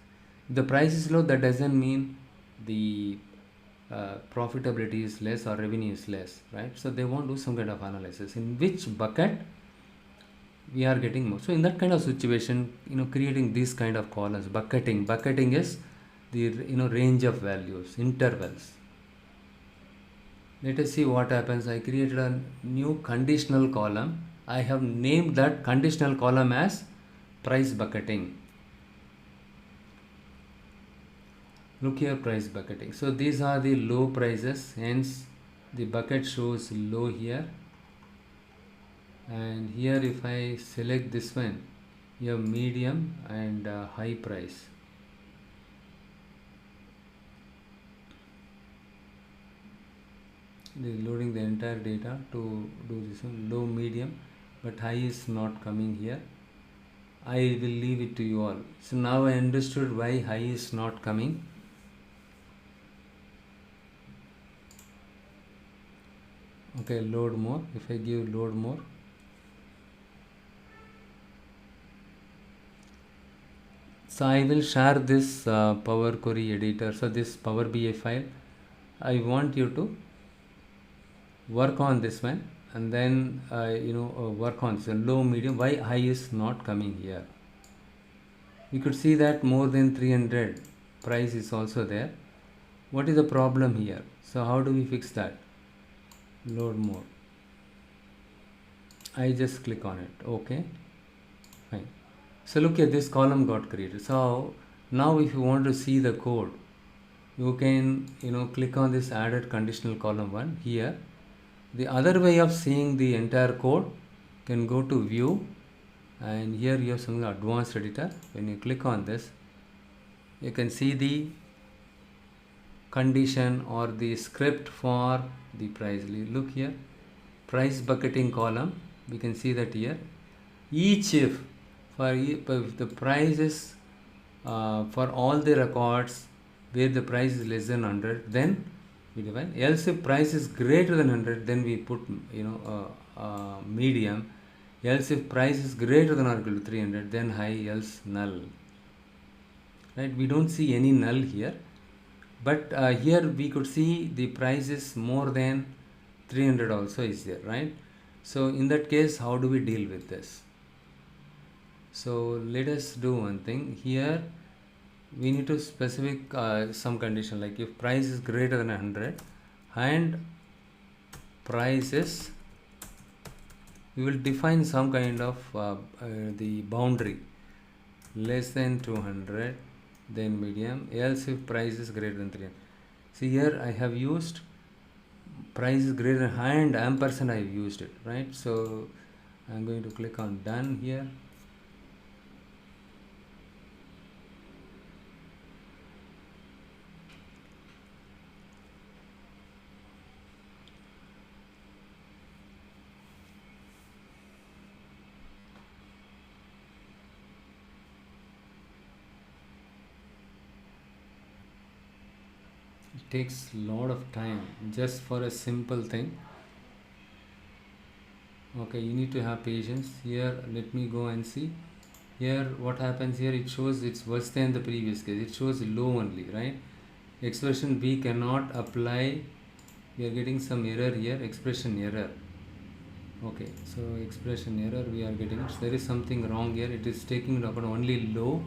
S1: If the price is low, that doesn't mean the profitability is less or revenue is less, right? So they want to do some kind of analysis in which bucket we are getting more. So in that kind of situation, creating these kind of columns, bucketing is the range of values, intervals. Let us see what happens. I created a new conditional column. I have named that conditional column as price bucketing. Look here, price bucketing. So these are the low prices, hence the bucket shows low here. And here if I select this one, you have medium and high price. It is loading the entire data to do this one, low, medium, but high is not coming here. I will leave it to you all. So now I understood why high is not coming. Okay, load more. If I give load more, so I will share this Power Query editor. So this Power BI file, I want you to work on this one, and then work on so low, medium. Why high is not coming here? We could see that more than 300 price is also there. What is the problem here? So how do we fix that? Load more. I just click on it. Okay, fine. So look at this column got created. So now if you want to see the code, you can click on this added conditional column 1 here. The other way of seeing the entire code, can go to view, and here you have some advanced editor. When you click on this, you can see the condition or the script for the price. Look here, price bucketing column. We can see that here, each if the price is for all the records where the price is less than 100, then we define. Else if price is greater than 100, then we put medium. Else if price is greater than or equal to 300, then high, else null. Right? We don't see any null here. But here we could see the price is more than 300 also is there, right? So in that case, how do we deal with this? So let us do one thing here. We need to specific some condition, like if price is greater than 100 and price is, we will define some kind of the boundary less than 200, then medium, else if price is greater than 300. See here I have used price is greater than and ampersand I have used it, right? So I'm going to click on done here. It takes a lot of time just for a simple thing. Okay, you need to have patience. Here let me go and see. Here what happens here, it shows it's worse than the previous case. It shows low only, right? Expression B cannot apply. We are getting some error here, expression error. Okay, so expression error we are getting it. So there is something wrong here. It is taking it upon only low.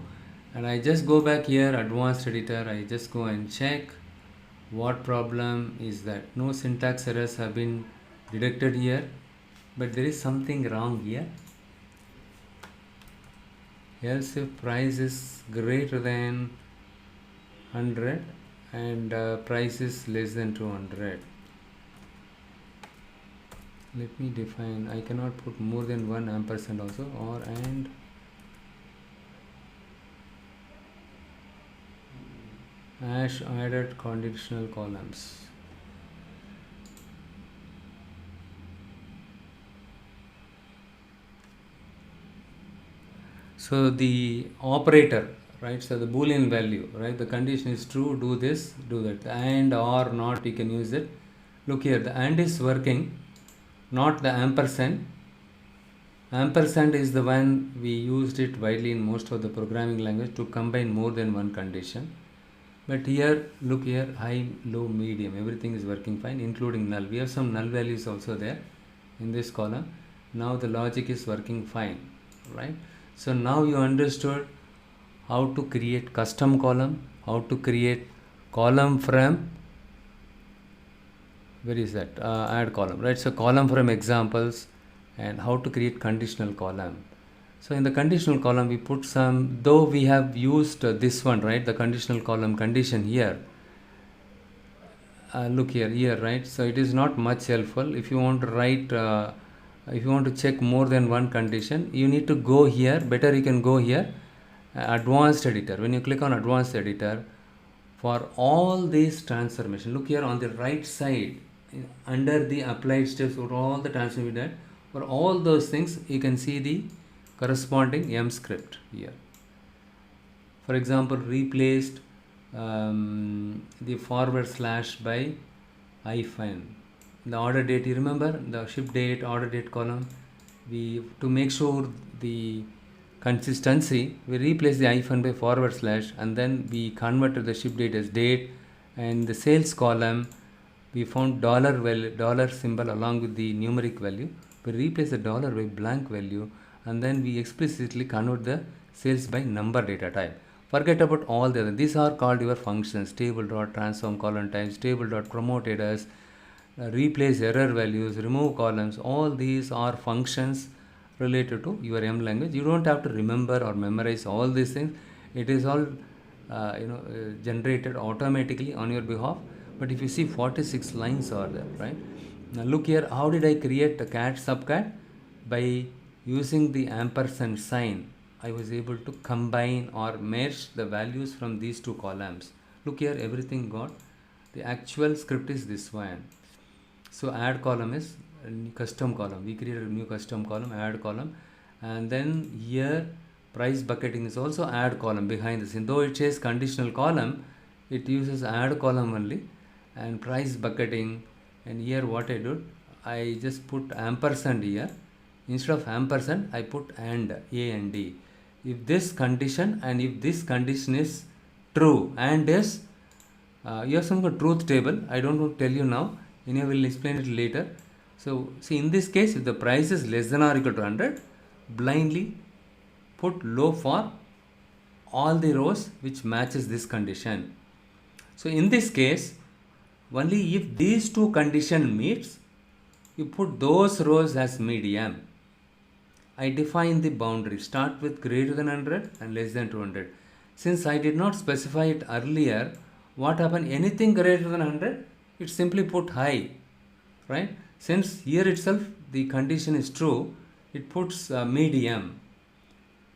S1: And I just go back here, advanced editor. I just go and check what problem is that. No syntax errors have been detected here, but there is something wrong here. Else if price is greater than 100 and price is less than 200. Let me define, I cannot put more than one ampersand also, or and added conditional columns. So the operator, right? So the Boolean value, right? The condition is true, do this, do that. And or not, you can use it. Look here, the and is working, not the ampersand. Ampersand is the one we used it widely in most of the programming language to combine more than one condition. But here, look here, high, low, medium, everything is working fine, including null. We have some null values also there in this column. Now the logic is working fine, right? So now you understood how to create custom column, how to create column from, where is that? Add column, right? So column from examples and how to create conditional column. So in the conditional column, we put some, though we have used this one, right? The conditional column condition here. Look here, right? So it is not much helpful. If you want to write, if you want to check more than one condition, you need to go here. Better you can go here, advanced editor. When you click on advanced editor, for all these transformation, look here on the right side, under the applied steps for all the transformation we did, for all those things, you can see the corresponding M script here. For example, replaced the forward slash by hyphen. The order date, you remember the ship date, order date column, we, to make sure the consistency, we replace the hyphen by forward slash, and then we converted the ship date as date, and the sales column we found dollar symbol along with the numeric value. We replace the dollar by blank value, and then we explicitly convert the sales by number data type. Forget about all the other. These are called your functions: table.transform column times, table.promoted as, replace error values, remove columns. All these are functions related to your M language. You don't have to remember or memorize all these things. It is all generated automatically on your behalf. But if you see 46 lines are there, right? Now look here, how did I create the cat subcat? By using the ampersand sign, I was able to combine or merge the values from these two columns. Look here, everything got. The actual script is this one. So add column is a custom column. We created a new custom column, add column, and then here price bucketing is also add column behind the scene. Though it says conditional column, it uses add column only, and price bucketing. And here what I did, I just put ampersand here. Instead of ampersand, I put and, A and D. If this condition and if this condition is true and is You have some truth table. I don't want to tell you now. I will explain it later. So see, in this case, if the price is less than or equal to 100, blindly put low for all the rows which matches this condition. So in this case, only if these two condition meets, you put those rows as medium. I define the boundary. Start with greater than 100 and less than 200. Since I did not specify it earlier, what happened? Anything greater than 100, it simply put high, right? Since here itself the condition is true, it puts medium.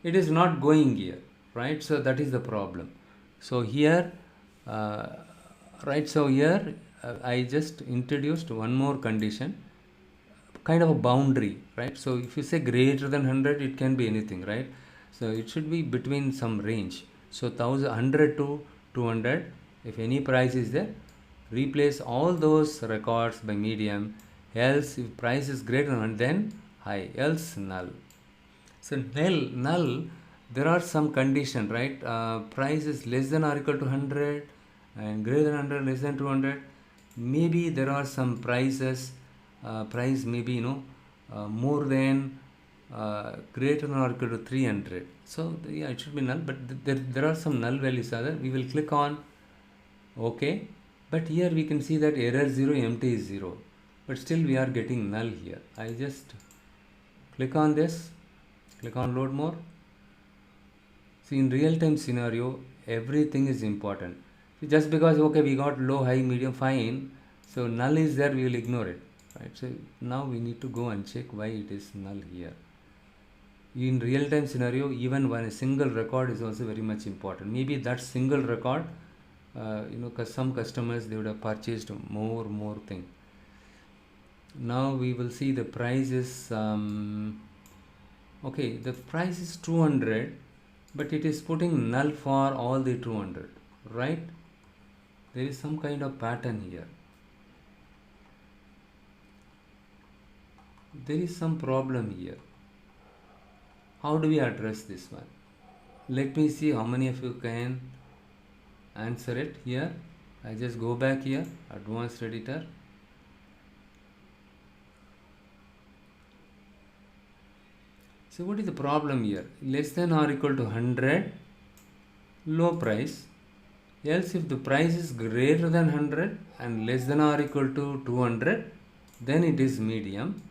S1: It is not going here, right? So that is the problem. So here, right? So here I just introduced one more condition, kind of a boundary, right? So if you say greater than 100, it can be anything, right? So it should be between some range. So 100 to 200, if any price is there, replace all those records by medium. Else if price is greater than 100, then high, else null. So null, there are some condition, right? Price is less than or equal to 100 and greater than 100, less than 200. Maybe there are some prices, price maybe more than greater than or equal to 300. So yeah, it should be null, but there are some null values are there. We will click on OK, but here we can see that error 0, empty is 0, but still we are getting null here. I just click on this, click on load more. See, in real time scenario, everything is important. See, just because okay, we got low, high, medium, fine, so null is there, we will ignore it, right? So now we need to go and check why it is null here. In real time scenario, even when a single record is also very much important. Maybe that single record, because some customers, they would have purchased more thing. Now we will see the price is okay, the price is 200, but it is putting null for all the 200, right? There is some kind of pattern here. There is some problem here. How do we address this one? Let me see how many of you can answer it here. I just go back here, advanced editor. So what is the problem here? Less than or equal to 100, low price. Else if the price is greater than 100 and less than or equal to 200, then it is medium.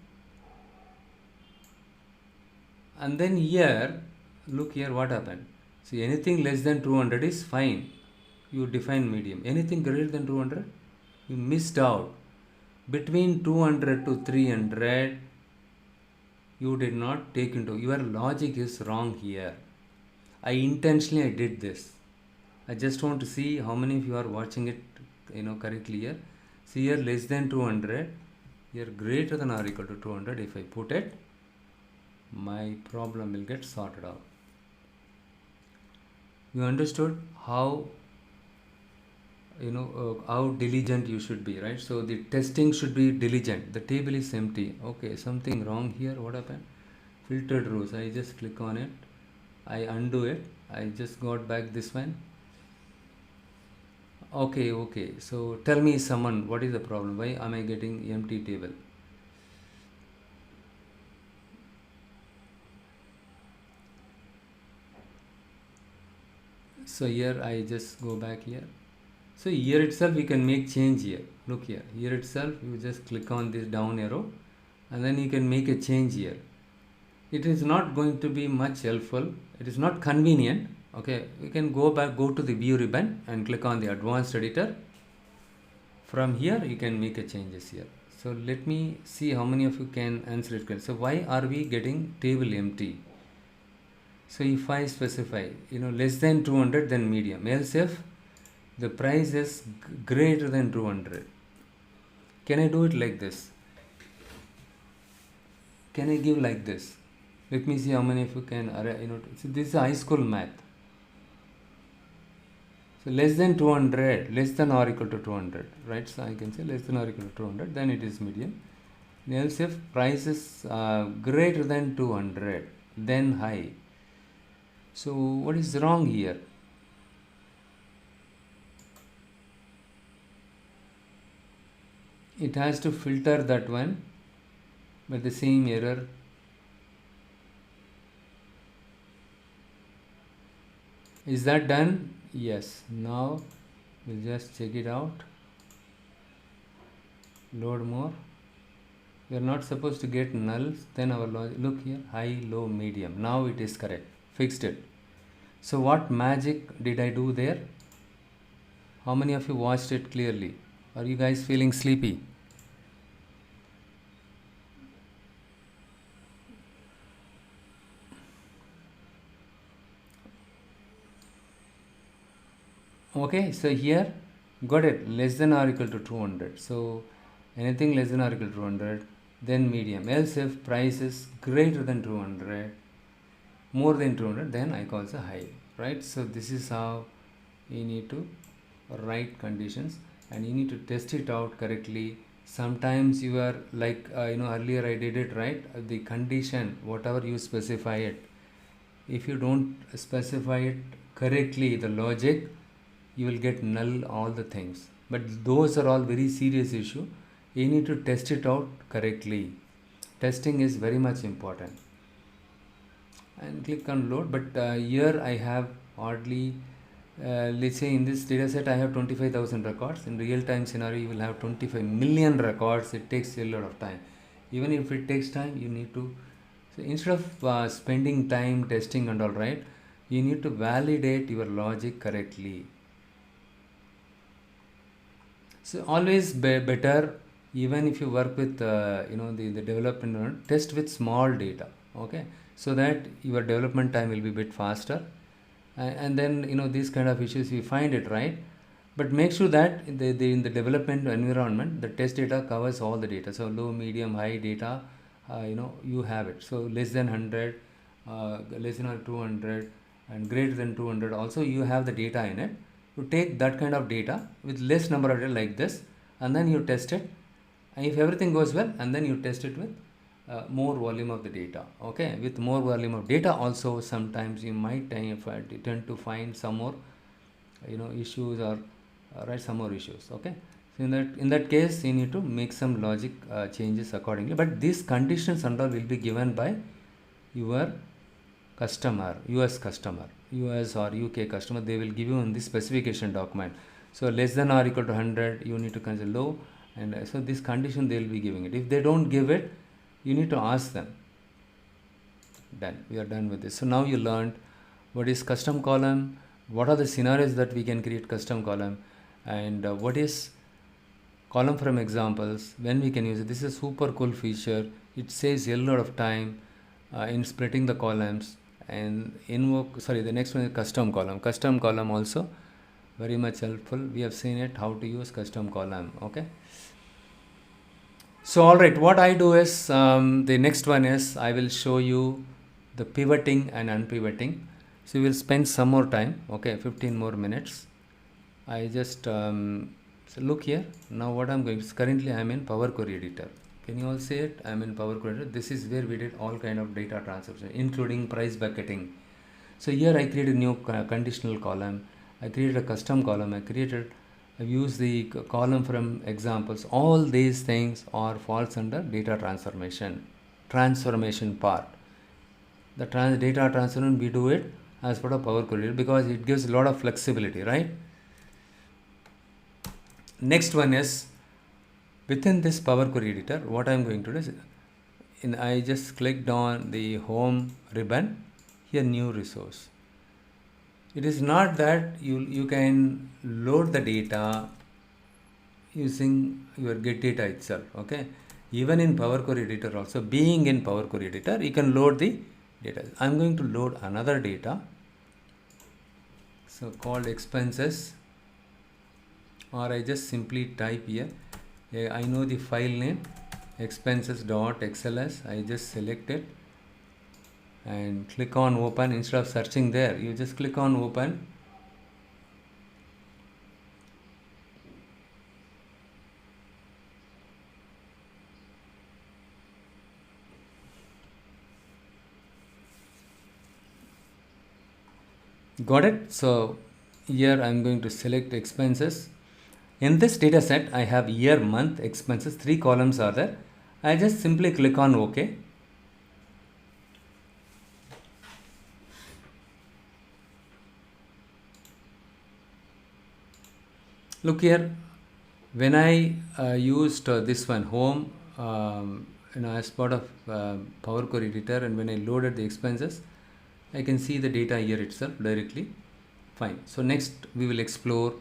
S1: And then here, look here what happened. See, anything less than 200 is fine. You define medium. Anything greater than 200, you missed out. Between 200 to 300, you did not take into. Your logic is wrong here. I intentionally did this. I just want to see how many of you are watching it, correctly here. See here, less than 200. Here, greater than or equal to 200. If I put it, my problem will get sorted out. You understood how how diligent you should be, right? So the testing should be diligent. The table is empty. Okay, something wrong here. What happened? Filtered rows. I just click on it. I undo it. I just got back this one. Okay. So tell me someone, what is the problem? Why am I getting empty table? So here I just go back here. So here itself you can make change here. Look here. Here itself you just click on this down arrow and then you can make a change here. It is not going to be much helpful. It is not convenient. Okay, we can go to the view ribbon and click on the advanced editor. From here you can make a changes here. So let me see how many of you can answer it. So why are we getting table empty? So if I specify, less than 200, then medium. Else if the price is greater than 200, can I do it like this? Can I give like this? Let me see how many of you can, so this is high school math. So less than 200, less than or equal to 200, right? So I can say less than or equal to 200, then it is medium. Else if price is greater than 200, then high. So what is wrong here? it has to filter that one, but the same error. Is that done? Yes. Now we'll just check it out. Load more. We are not supposed to get nulls. Then our look here, high, low, medium. Now it is correct. Fixed it. So what magic did I do there? How many of you watched it clearly? Are you guys feeling sleepy? Okay, so here, got it, less than or equal to 200. So anything less than or equal to 200, then medium. Else if price is greater than 200, more than 200, then I call it a high, right? So this is how you need to write conditions, and you need to test it out correctly. Sometimes you are like, earlier I did it, right? The condition, whatever you specify it, if you don't specify it correctly, the logic, you will get null all the things. But those are all very serious issue. You need to test it out correctly. Testing is very much important. And click on load. But here I have hardly, let's say in this data set I have 25,000 records. In real time scenario you will have 25 million records. It takes a lot of time. Even if it takes time, you need to, so instead of spending time testing and all, right, you need to validate your logic correctly. So always better, even if you work with the development, test with small data, okay, so that your development time will be a bit faster, and then these kind of issues you find it, right. But make sure that in the development environment the test data covers all the data. So low, medium, high data, you have it. So less than 100, less than 200, and greater than 200 also you have the data in it. You take that kind of data with less number of data like this, and then you test it, and if everything goes well, and then you test it with more volume of the data. Okay, with more volume of data also sometimes you might tend to find some more issues, or write some more issues. Okay, so in that case you need to make some logic changes accordingly. But these conditions and all will be given by your customer, US customer, US or UK customer. They will give you in this specification document. So less than or equal to 100, you need to consider low, and so this condition they will be giving it. If they don't give it, you need to ask them. Done. We are done with this. So now you learned what is custom column, what are the scenarios that we can create custom column, and what is column from examples, when we can use it. This is a super cool feature. It saves a lot of time in splitting the columns. And the next one is custom column. Custom column also very much helpful. We have seen it, how to use custom column. Okay, so all right, what I do is the next one is I will show you the pivoting and unpivoting. So we will spend some more time, okay, 15 more minutes. I just so look here. Now what I'm going to, currently I'm in Power Query Editor. Can you all see it? I'm in Power Query Editor. This is where we did all kind of data transformation, including price bucketing. So here I created a new conditional column. I created a custom column. I used the column from examples. All these things are falls under data transformation part. The data transformation, we do it as part of Power Query because it gives a lot of flexibility, right? Next one is within this Power Query Editor, what I am going to do is, I just clicked on the home ribbon, here new resource. It is not that you can load the data using your get data itself. Okay, even in Power Query Editor also, being in Power Query Editor, you can load the data. I'm going to load another data, so called expenses, or I just simply type here. I know the file name expenses.xls. I just select it and click on open. Instead of searching there, you just click on open. Got it? So here I'm going to select expenses. In this data set, I have year, month, expenses, 3 columns are there. I just simply click on OK. Look here, when I used this one, home, as part of Power Query Editor, and when I loaded the expenses, I can see the data here itself directly. Fine. So next we will explore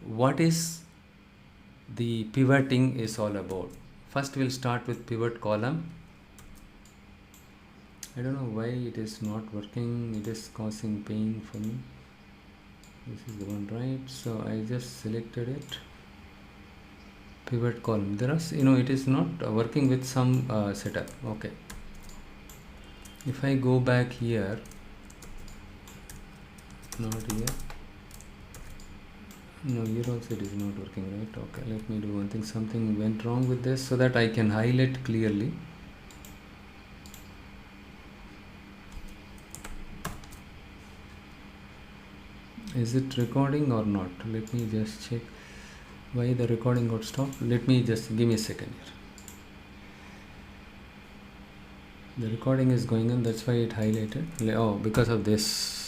S1: what is the pivoting is all about. First we'll start with pivot column. I don't know why it is not working. It is causing pain for me. This is the one, right? So I just selected it. Pivot column. There are, it is not working with some setup. Okay. If I go back here, not here. No, here also it is not working, right? Okay, let me do one thing. Something went wrong with this so that I can highlight clearly. Is it recording or not? Let me just check why the recording got stopped. Let me just give me a second here. The recording is going on, that's why it highlighted. Oh, because of this.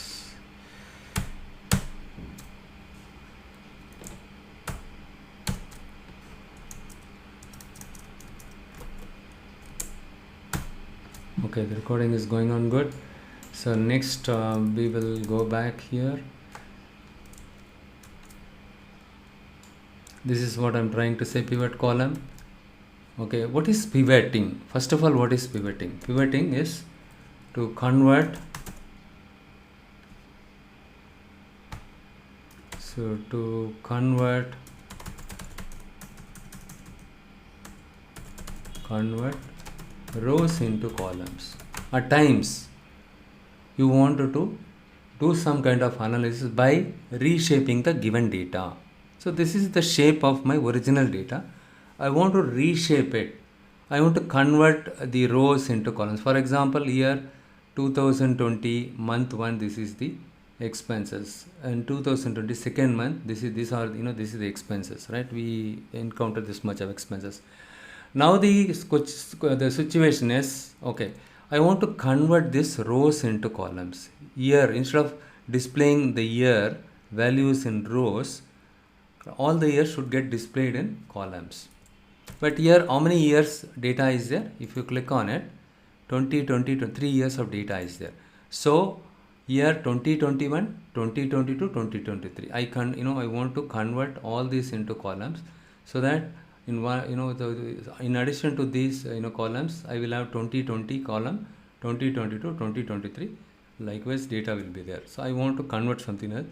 S1: Okay, the recording is going on good. So next we will go back here. This is what I'm trying to say, pivot column. Okay, what is pivoting? First of all, what is pivoting? Pivoting is to convert. So to convert rows into columns. At times you want to do some kind of analysis by reshaping the given data. So this is the shape of my original data. I want to reshape it. I want to convert the rows into columns. For example, here 2020 month 1, this is the expenses, and 2020 second month, this is the expenses, right? We encounter this much of expenses. Now the situation is, okay, I want to convert this rows into columns. Here, instead of displaying the year values in rows, all the years should get displayed in columns. But here, how many years data is there? If you click on it, 2020 to 3 years of data is there. So year 2021, 2022, 2023. I want to convert all these into columns, so that in addition to these columns, I will have 2020 column, 2022, 2023. Likewise, data will be there. So I want to convert something else.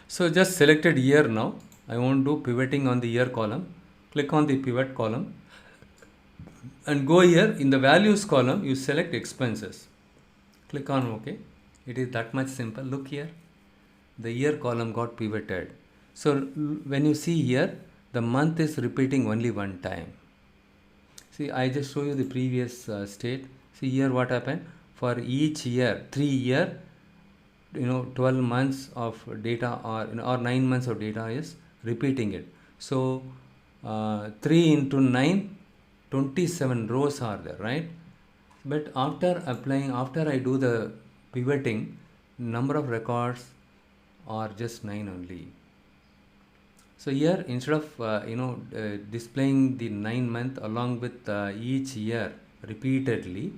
S1: So just selected year now. I want to do pivoting on the year column. Click on the pivot column and go here in the values column. You select expenses. Click on OK. It is that much simple. Look here, the year column got pivoted. So when you see here, the month is repeating only one time. See, I just show you the previous state. See here what happened. For each year, 3 year, 12 months of data or 9 months of data is repeating it. So 3 into 9, 27 rows are there, right? But after I do the pivoting, number of records are just 9 only. So here, instead of displaying the 9 month along with each year repeatedly,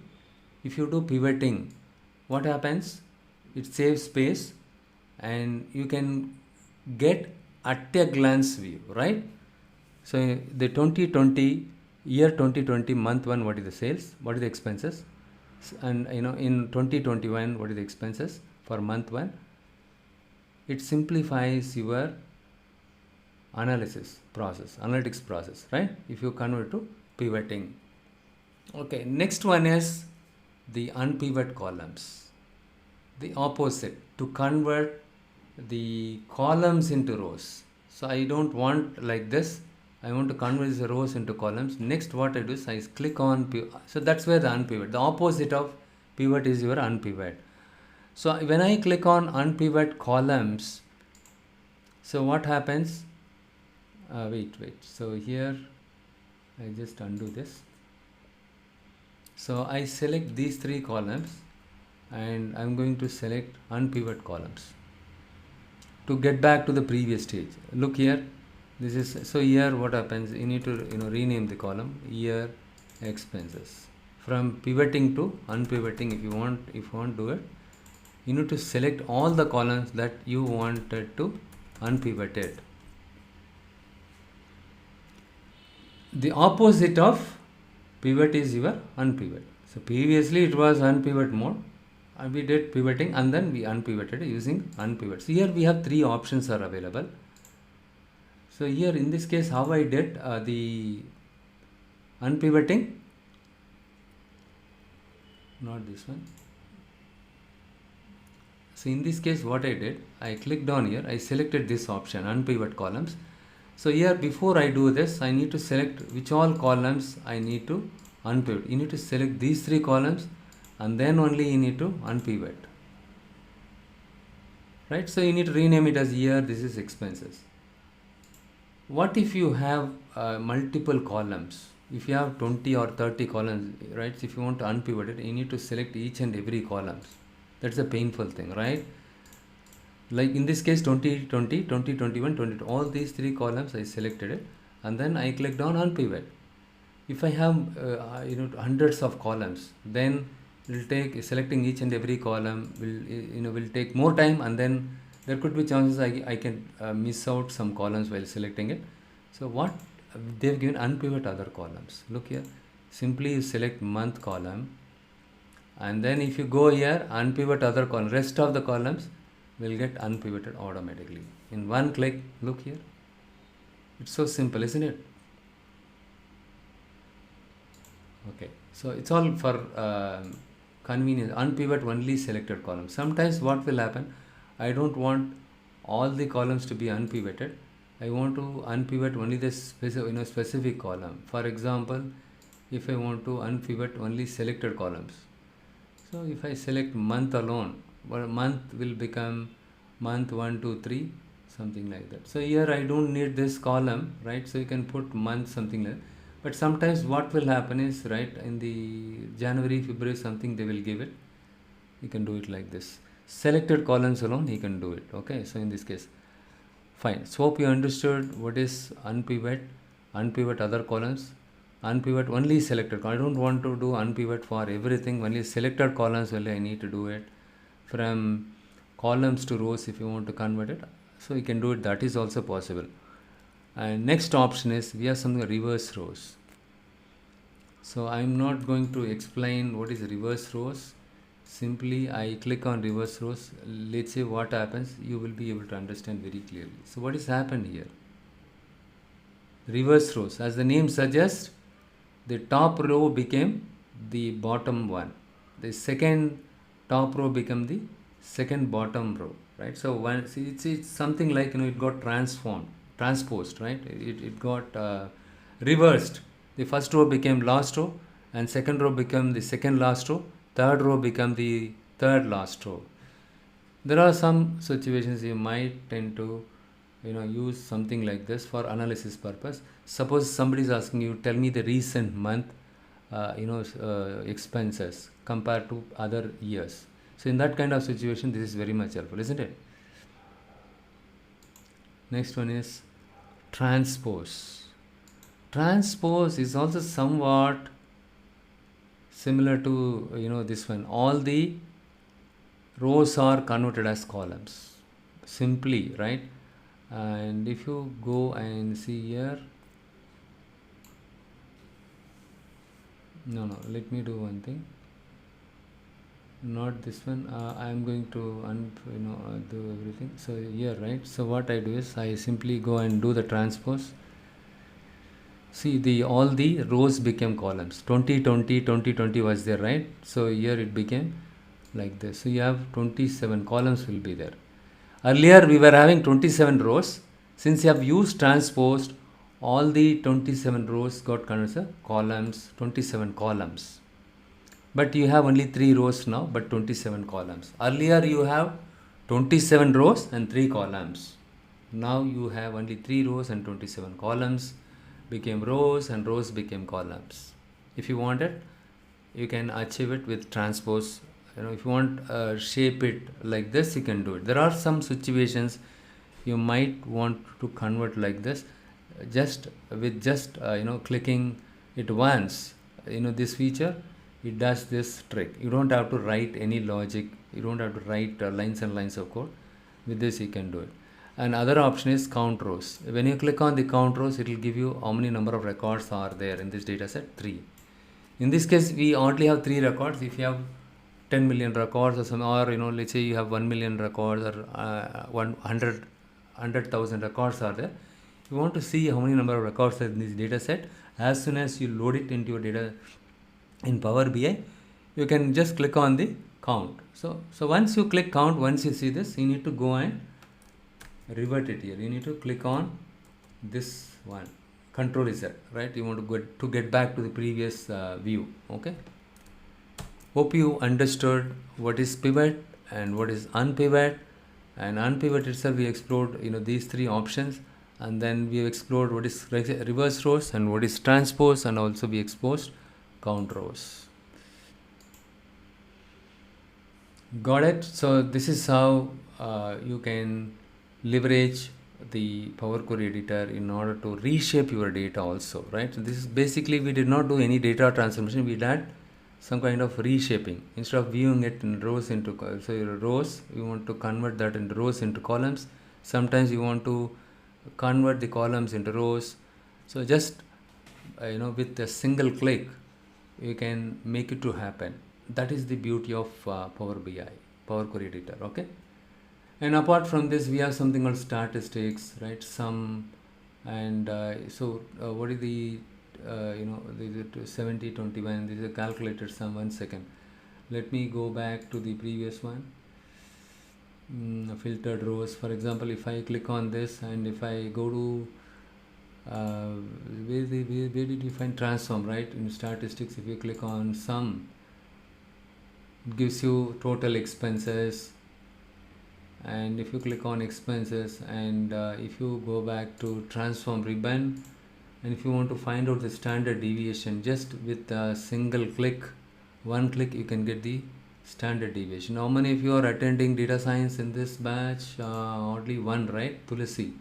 S1: if you do pivoting, what happens? It saves space and you can get at a glance view, right? So the 2020 year 2020 month 1, what is the sales, what is the expenses, and in 2021 what is the expenses for month 1. It simplifies your analytics process, right? If you convert to pivoting. Okay, next one is the unpivot columns. The opposite, to convert the columns into rows. So I don't want like this. I want to convert the rows into columns. Next, what I do is I click on pivot. So that's where the unpivot. The opposite of pivot is your unpivot. So when I click on unpivot columns, so what happens? wait, so here I just undo this. So I select these three columns and I'm going to select unpivot columns to get back to the previous stage. Look here, this is, so here what happens, you need to rename the column year expenses. From pivoting to unpivoting, if you want to do it, you need to select all the columns that you wanted to unpivoted. The opposite of pivot is your unpivot. So previously it was unpivot mode, and we did pivoting and then we unpivoted using unpivot. So here we have three options are available. So here in this case, how I did the unpivoting, not this one. So in this case what I did, I clicked on here, I selected this option unpivot columns. So here before I do this, I need to select which all columns I need to unpivot. You need to select these three columns and then only you need to unpivot, right? So you need to rename it as year, this is expenses. What if you have multiple columns? If you have 20 or 30 columns, right? So if you want to unpivot it, you need to select each and every columns. That's a painful thing, right? Like in this case 2020, 2021, 22, all these three columns I selected it and then I clicked on unpivot. If I have hundreds of columns, then it will take selecting each and every column will take more time, and then there could be chances I can miss out some columns while selecting it. So what they've given, unpivot other columns. Look here, simply you select month column and then if you go here unpivot other column, rest of the columns will get unpivoted automatically in one click. Look here, it's so simple, isn't it? Okay, so it's all for convenience. Unpivot only selected columns. Sometimes what will happen, I don't want all the columns to be unpivoted. I want to unpivot only the specific column. For example, if I want to unpivot only selected columns, so if I select month alone, well, month will become month 1, 2, 3, something like that. So here I don't need this column, right? So you can put month, something like that. But sometimes what will happen is, right, in the January, February, something they will give it. You can do it like this. Selected columns alone, you can do it. Okay, so in this case, fine. So hope you understood what is unpivot, unpivot other columns, unpivot only selected. I don't want to do unpivot for everything. Only selected columns only I need to do it. From columns to rows, if you want to convert it, so you can do it. That is also possible. And next option is we have something reverse rows. So I'm not going to explain what is reverse rows. Simply I click on reverse rows. Let's say what happens, you will be able to understand very clearly. So what has happened here? Reverse rows, as the name suggests, the top row became the bottom one. The second top row became the second bottom row, right? So once it's something like it got transposed, right? It got reversed. The first row became last row and second row became the second last row, third row became the third last row. There are some situations you might tend to use something like this for analysis purpose. Suppose somebody is asking you, tell me the recent month expenses compared to other years. So in that kind of situation, this is very much helpful, isn't it? Next one is transpose. Transpose is also somewhat similar to this one. All the rows are converted as columns simply, right? And if you go and see here, no, let me do one thing. Not this one. I am going to do everything. So here, right? So what I do is I simply go and do the transpose. See, all the rows became columns. 2020 was there, right? So here it became like this. So you have 27 columns will be there. Earlier we were having 27 rows. Since you have used transposed, all the 27 rows got converted as columns, 27 columns. But you have only 3 rows now, but 27 columns. Earlier you have 27 rows and 3 columns. Now you have only 3 rows and 27 columns became rows, and rows became columns. If you want it, you can achieve it with transpose. If you want shape it like this, you can do it. There are some situations you might want to convert like this, just clicking it once. This feature, it does this trick. You don't have to write any logic, you don't have to write lines and lines of code. With this you can do it. Another option is count rows. When you click on the count rows, it will give you how many number of records are there in this data set. 3. In this case, we only have 3 records. If you have 10 million records or some, or let's say you have 1 million records, or 100,000 records are there. You want to see how many number of records are in this data set. As soon as you load it into your data in Power BI, you can just click on the count. So once you click count, once you see this, you need to go and revert it here. You need to click on this one, Control Z, right? You want to get back to the previous view. Okay, hope you understood what is pivot and what is unpivot. And unpivot itself, we explored these 3 options, and then we explored what is reverse rows and what is transpose, and also we exposed count rows. Got it? So this is how you can leverage the Power Query editor in order to reshape your data also, right? So this is basically, we did not do any data transformation, we did some kind of reshaping. Instead of viewing it in rows into, so your rows, you want to convert that into rows into columns. Sometimes you want to convert the columns into rows. So just with a single click, you can make it to happen. That is the beauty of Power BI, Power Query editor. Okay. And apart from this, we have something called statistics, right? Sum, and what is the this is 70, 21. This is a calculated sum. 1 second. Let me go back to the previous one. Filtered rows. For example, if I click on this, and if I go to where did you find transform, right? In statistics, if you click on sum, it gives you total expenses. And if you click on expenses, and if you go back to transform ribbon, and if you want to find out the standard deviation, just with a single click, one click, you can get the standard deviation. How many of you are attending data science in this batch? Only one, right? Tulasi.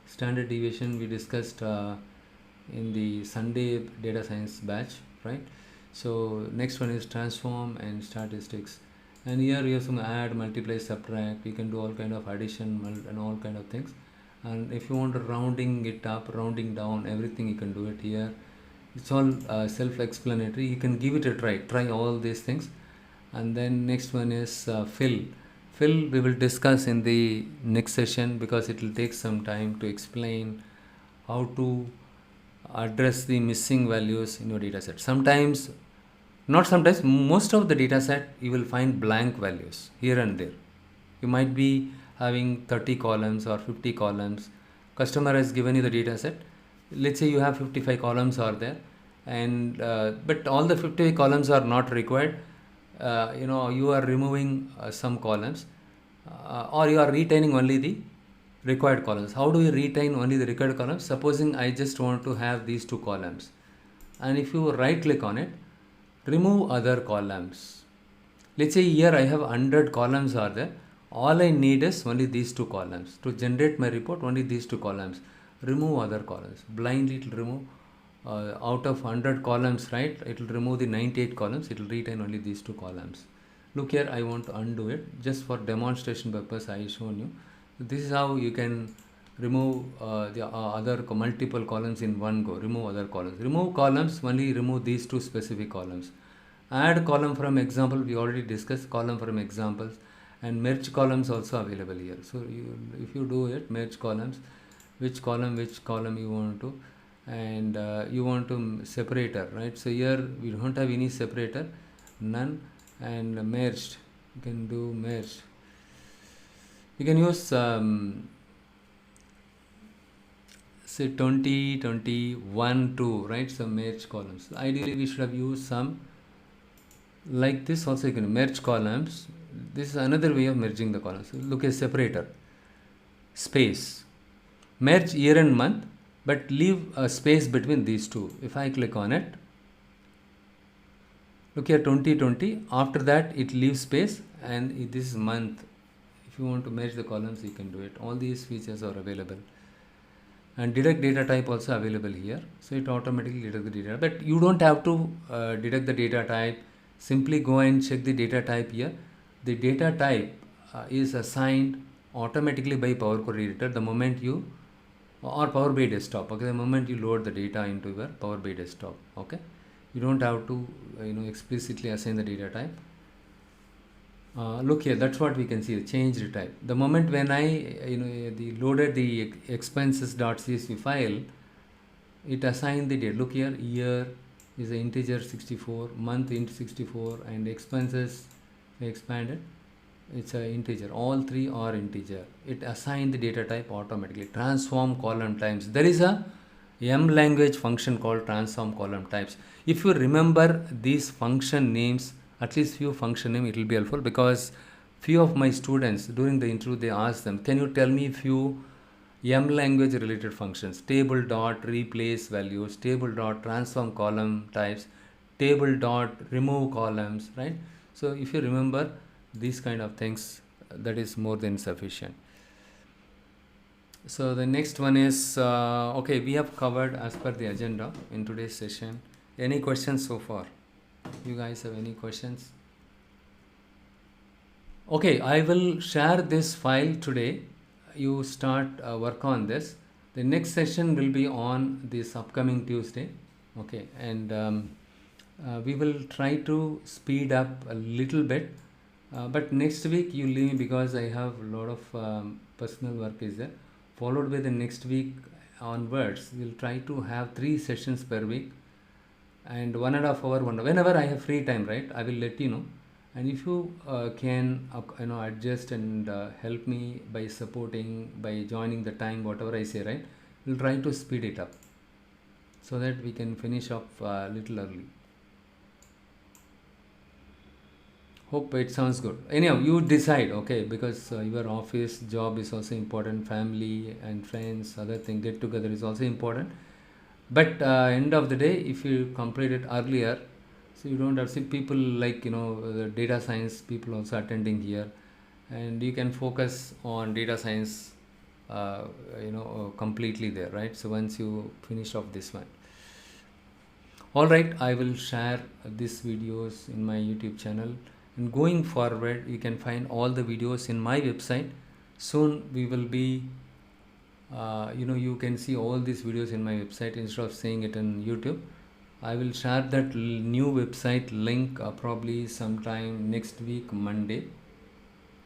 S1: Standard deviation we discussed in the Sunday data science batch, right? So next one is transform and statistics. And here you have some add, multiply, subtract. You can do all kind of addition and all kind of things. And if you want to rounding it up, rounding down, everything you can do it here. It's all self-explanatory. You can give it a try. Try all these things. And then next one is fill. Fill we will discuss in the next session, because it will take some time to explain how to address the missing values in your data set. Most of the data set you will find blank values here and there. You might be having 30 columns or 50 columns. Customer has given you the data set. Let's say you have 55 columns are there, and but all the 50 columns are not required. You are removing some columns, or you are retaining only the required columns. How do you retain only the required columns? Supposing I just want to have these 2 columns, and if you right click on it, remove other columns. Let's say here I have 100 columns are there. All I need is only these 2 columns. To generate my report, only these 2 columns. Remove other columns. Blindly it will remove out of 100 columns, right? It will remove the 98 columns. It will retain only these 2 columns. Look here, I want to undo it. Just for demonstration purpose, I shown you. This is how you can remove the other multiple columns in one go. Remove other columns. Remove columns, only remove these 2 specific columns. Add column from example, we already discussed column from examples. And merge columns also available here. So if you do it, merge columns, which column you want to, and you want to separator, right? So here we don't have any separator, none, and merged. You can do merged. You can use say 20, 21, 2, right? So merge columns. Ideally we should have used some like this. Also you can merge columns. This is another way of merging the columns. Look at separator, space, merge year and month, but leave a space between these two. If I click on it, look here, 2020, after that it leaves space, and this is month. If you want to merge the columns, you can do it. All these features are available. And deduct data type also available here, so it automatically deducts the data, but you don't have to deduct the data type. Simply go and check the data type here. The data type is assigned automatically by Power Query Editor the moment you, or Power BI Desktop, okay, the moment you load the data into your Power BI Desktop. Okay, you don't have to explicitly assign the data type. Look here, that's what we can see, changed type. The moment when I loaded the expenses.csv file, it assigned the date. Look here, year is an integer 64, month int 64, and expenses expanded, it's an integer. All three are integer. It assigned the data type automatically. Transform column types. There is a M language function called transform column types. If you remember these function names, at least few function name, it will be helpful, because few of my students during the interview, they asked them, can you tell me few M language related functions? Table dot replace values, table dot transform column types, table dot remove columns, right? So if you remember these kind of things, that is more than sufficient. So the next one is okay, we have covered as per the agenda in today's session. Any questions so far? You guys have any questions? Okay, I will share this file today. You start work on this. The next session will be on this upcoming Tuesday. Okay, and we will try to speed up a little bit, but next week you leave me, because I have a lot of personal work is there. Followed by the next week onwards, we'll try to have 3 sessions per week, and 1.5 hour, whenever I have free time, right? I will let you know. And if you can adjust and help me by supporting, by joining the time, whatever I say, right? We'll try to speed it up so that we can finish up a little early. Hope it sounds good. Anyhow, you decide, okay, because your office job is also important, family and friends, other thing, get together is also important. But end of the day, if you complete it earlier, so you don't have to see people like the data science people also attending here, and you can focus on data science completely there, right? So once you finish off this one, all right, I will share these videos in my YouTube channel, and going forward you can find all the videos in my website. Soon we will be you can see all these videos in my website instead of seeing it on YouTube. I will share that new website link probably sometime next week, Monday,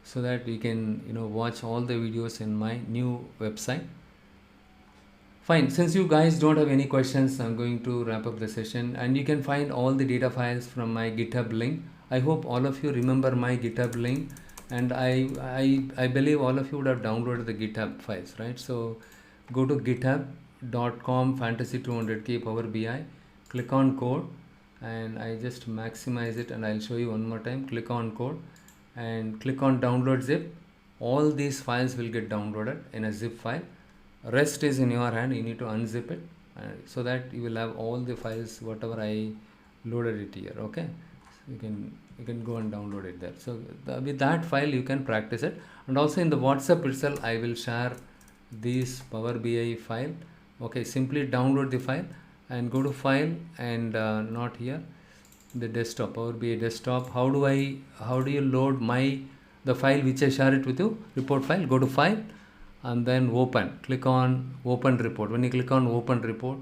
S1: so that we can watch all the videos in my new website. Fine, since you guys don't have any questions, I'm going to wrap up the session, and you can find all the data files from my GitHub link. I hope all of you remember my GitHub link, and I believe all of you would have downloaded the GitHub files, right? So go to github.com fantasy200k Power BI, click on code, and I just maximize it, and I'll show you one more time. Click on code and click on download zip. All these files will get downloaded in a zip file. Rest is in your hand. You need to unzip it so that you will have all the files whatever I loaded it here. Okay, so you can go and download it there. So with that file you can practice it, and also in the WhatsApp itself I will share this Power BI file. Okay, simply download the file and go to file, and not here, the desktop, Power BI desktop. How do you load the file which I share it with you, report file? Go to file and then open, click on open report. When you click on open report,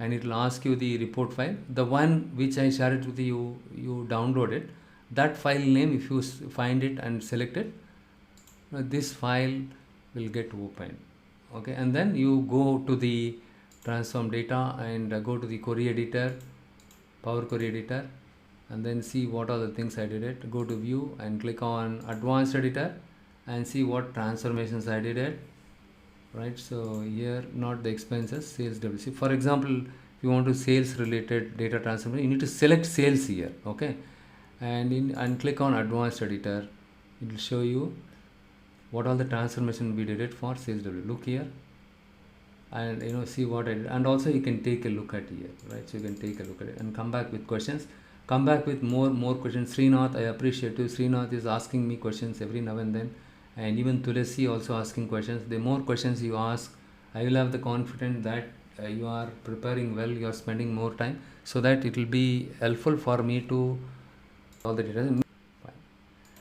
S1: and it will ask you the report file, the one which I share it with you, you download it, that file name, if you find it and select it, this file will get open. Okay, and then you go to the transform data and go to the query editor, Power Query Editor, and then see what are the things I did it. Go to view and click on advanced editor and see what transformations I did it, right? So here, not the expenses, sales WC. For example, if you want to sales related data transformation, you need to select sales here, okay, and click on advanced editor. It will show you what all the transformation we did it for sales W. Look here, and see what I did. And also you can take a look at here, right? So you can take a look at it and come back with questions, come back with more questions. Srinath, I appreciate you. Srinath is asking me questions every now and then, and even Tulasi also asking questions. The more questions you ask, I will have the confidence that you are preparing well, you are spending more time, so that it will be helpful for me to all the data.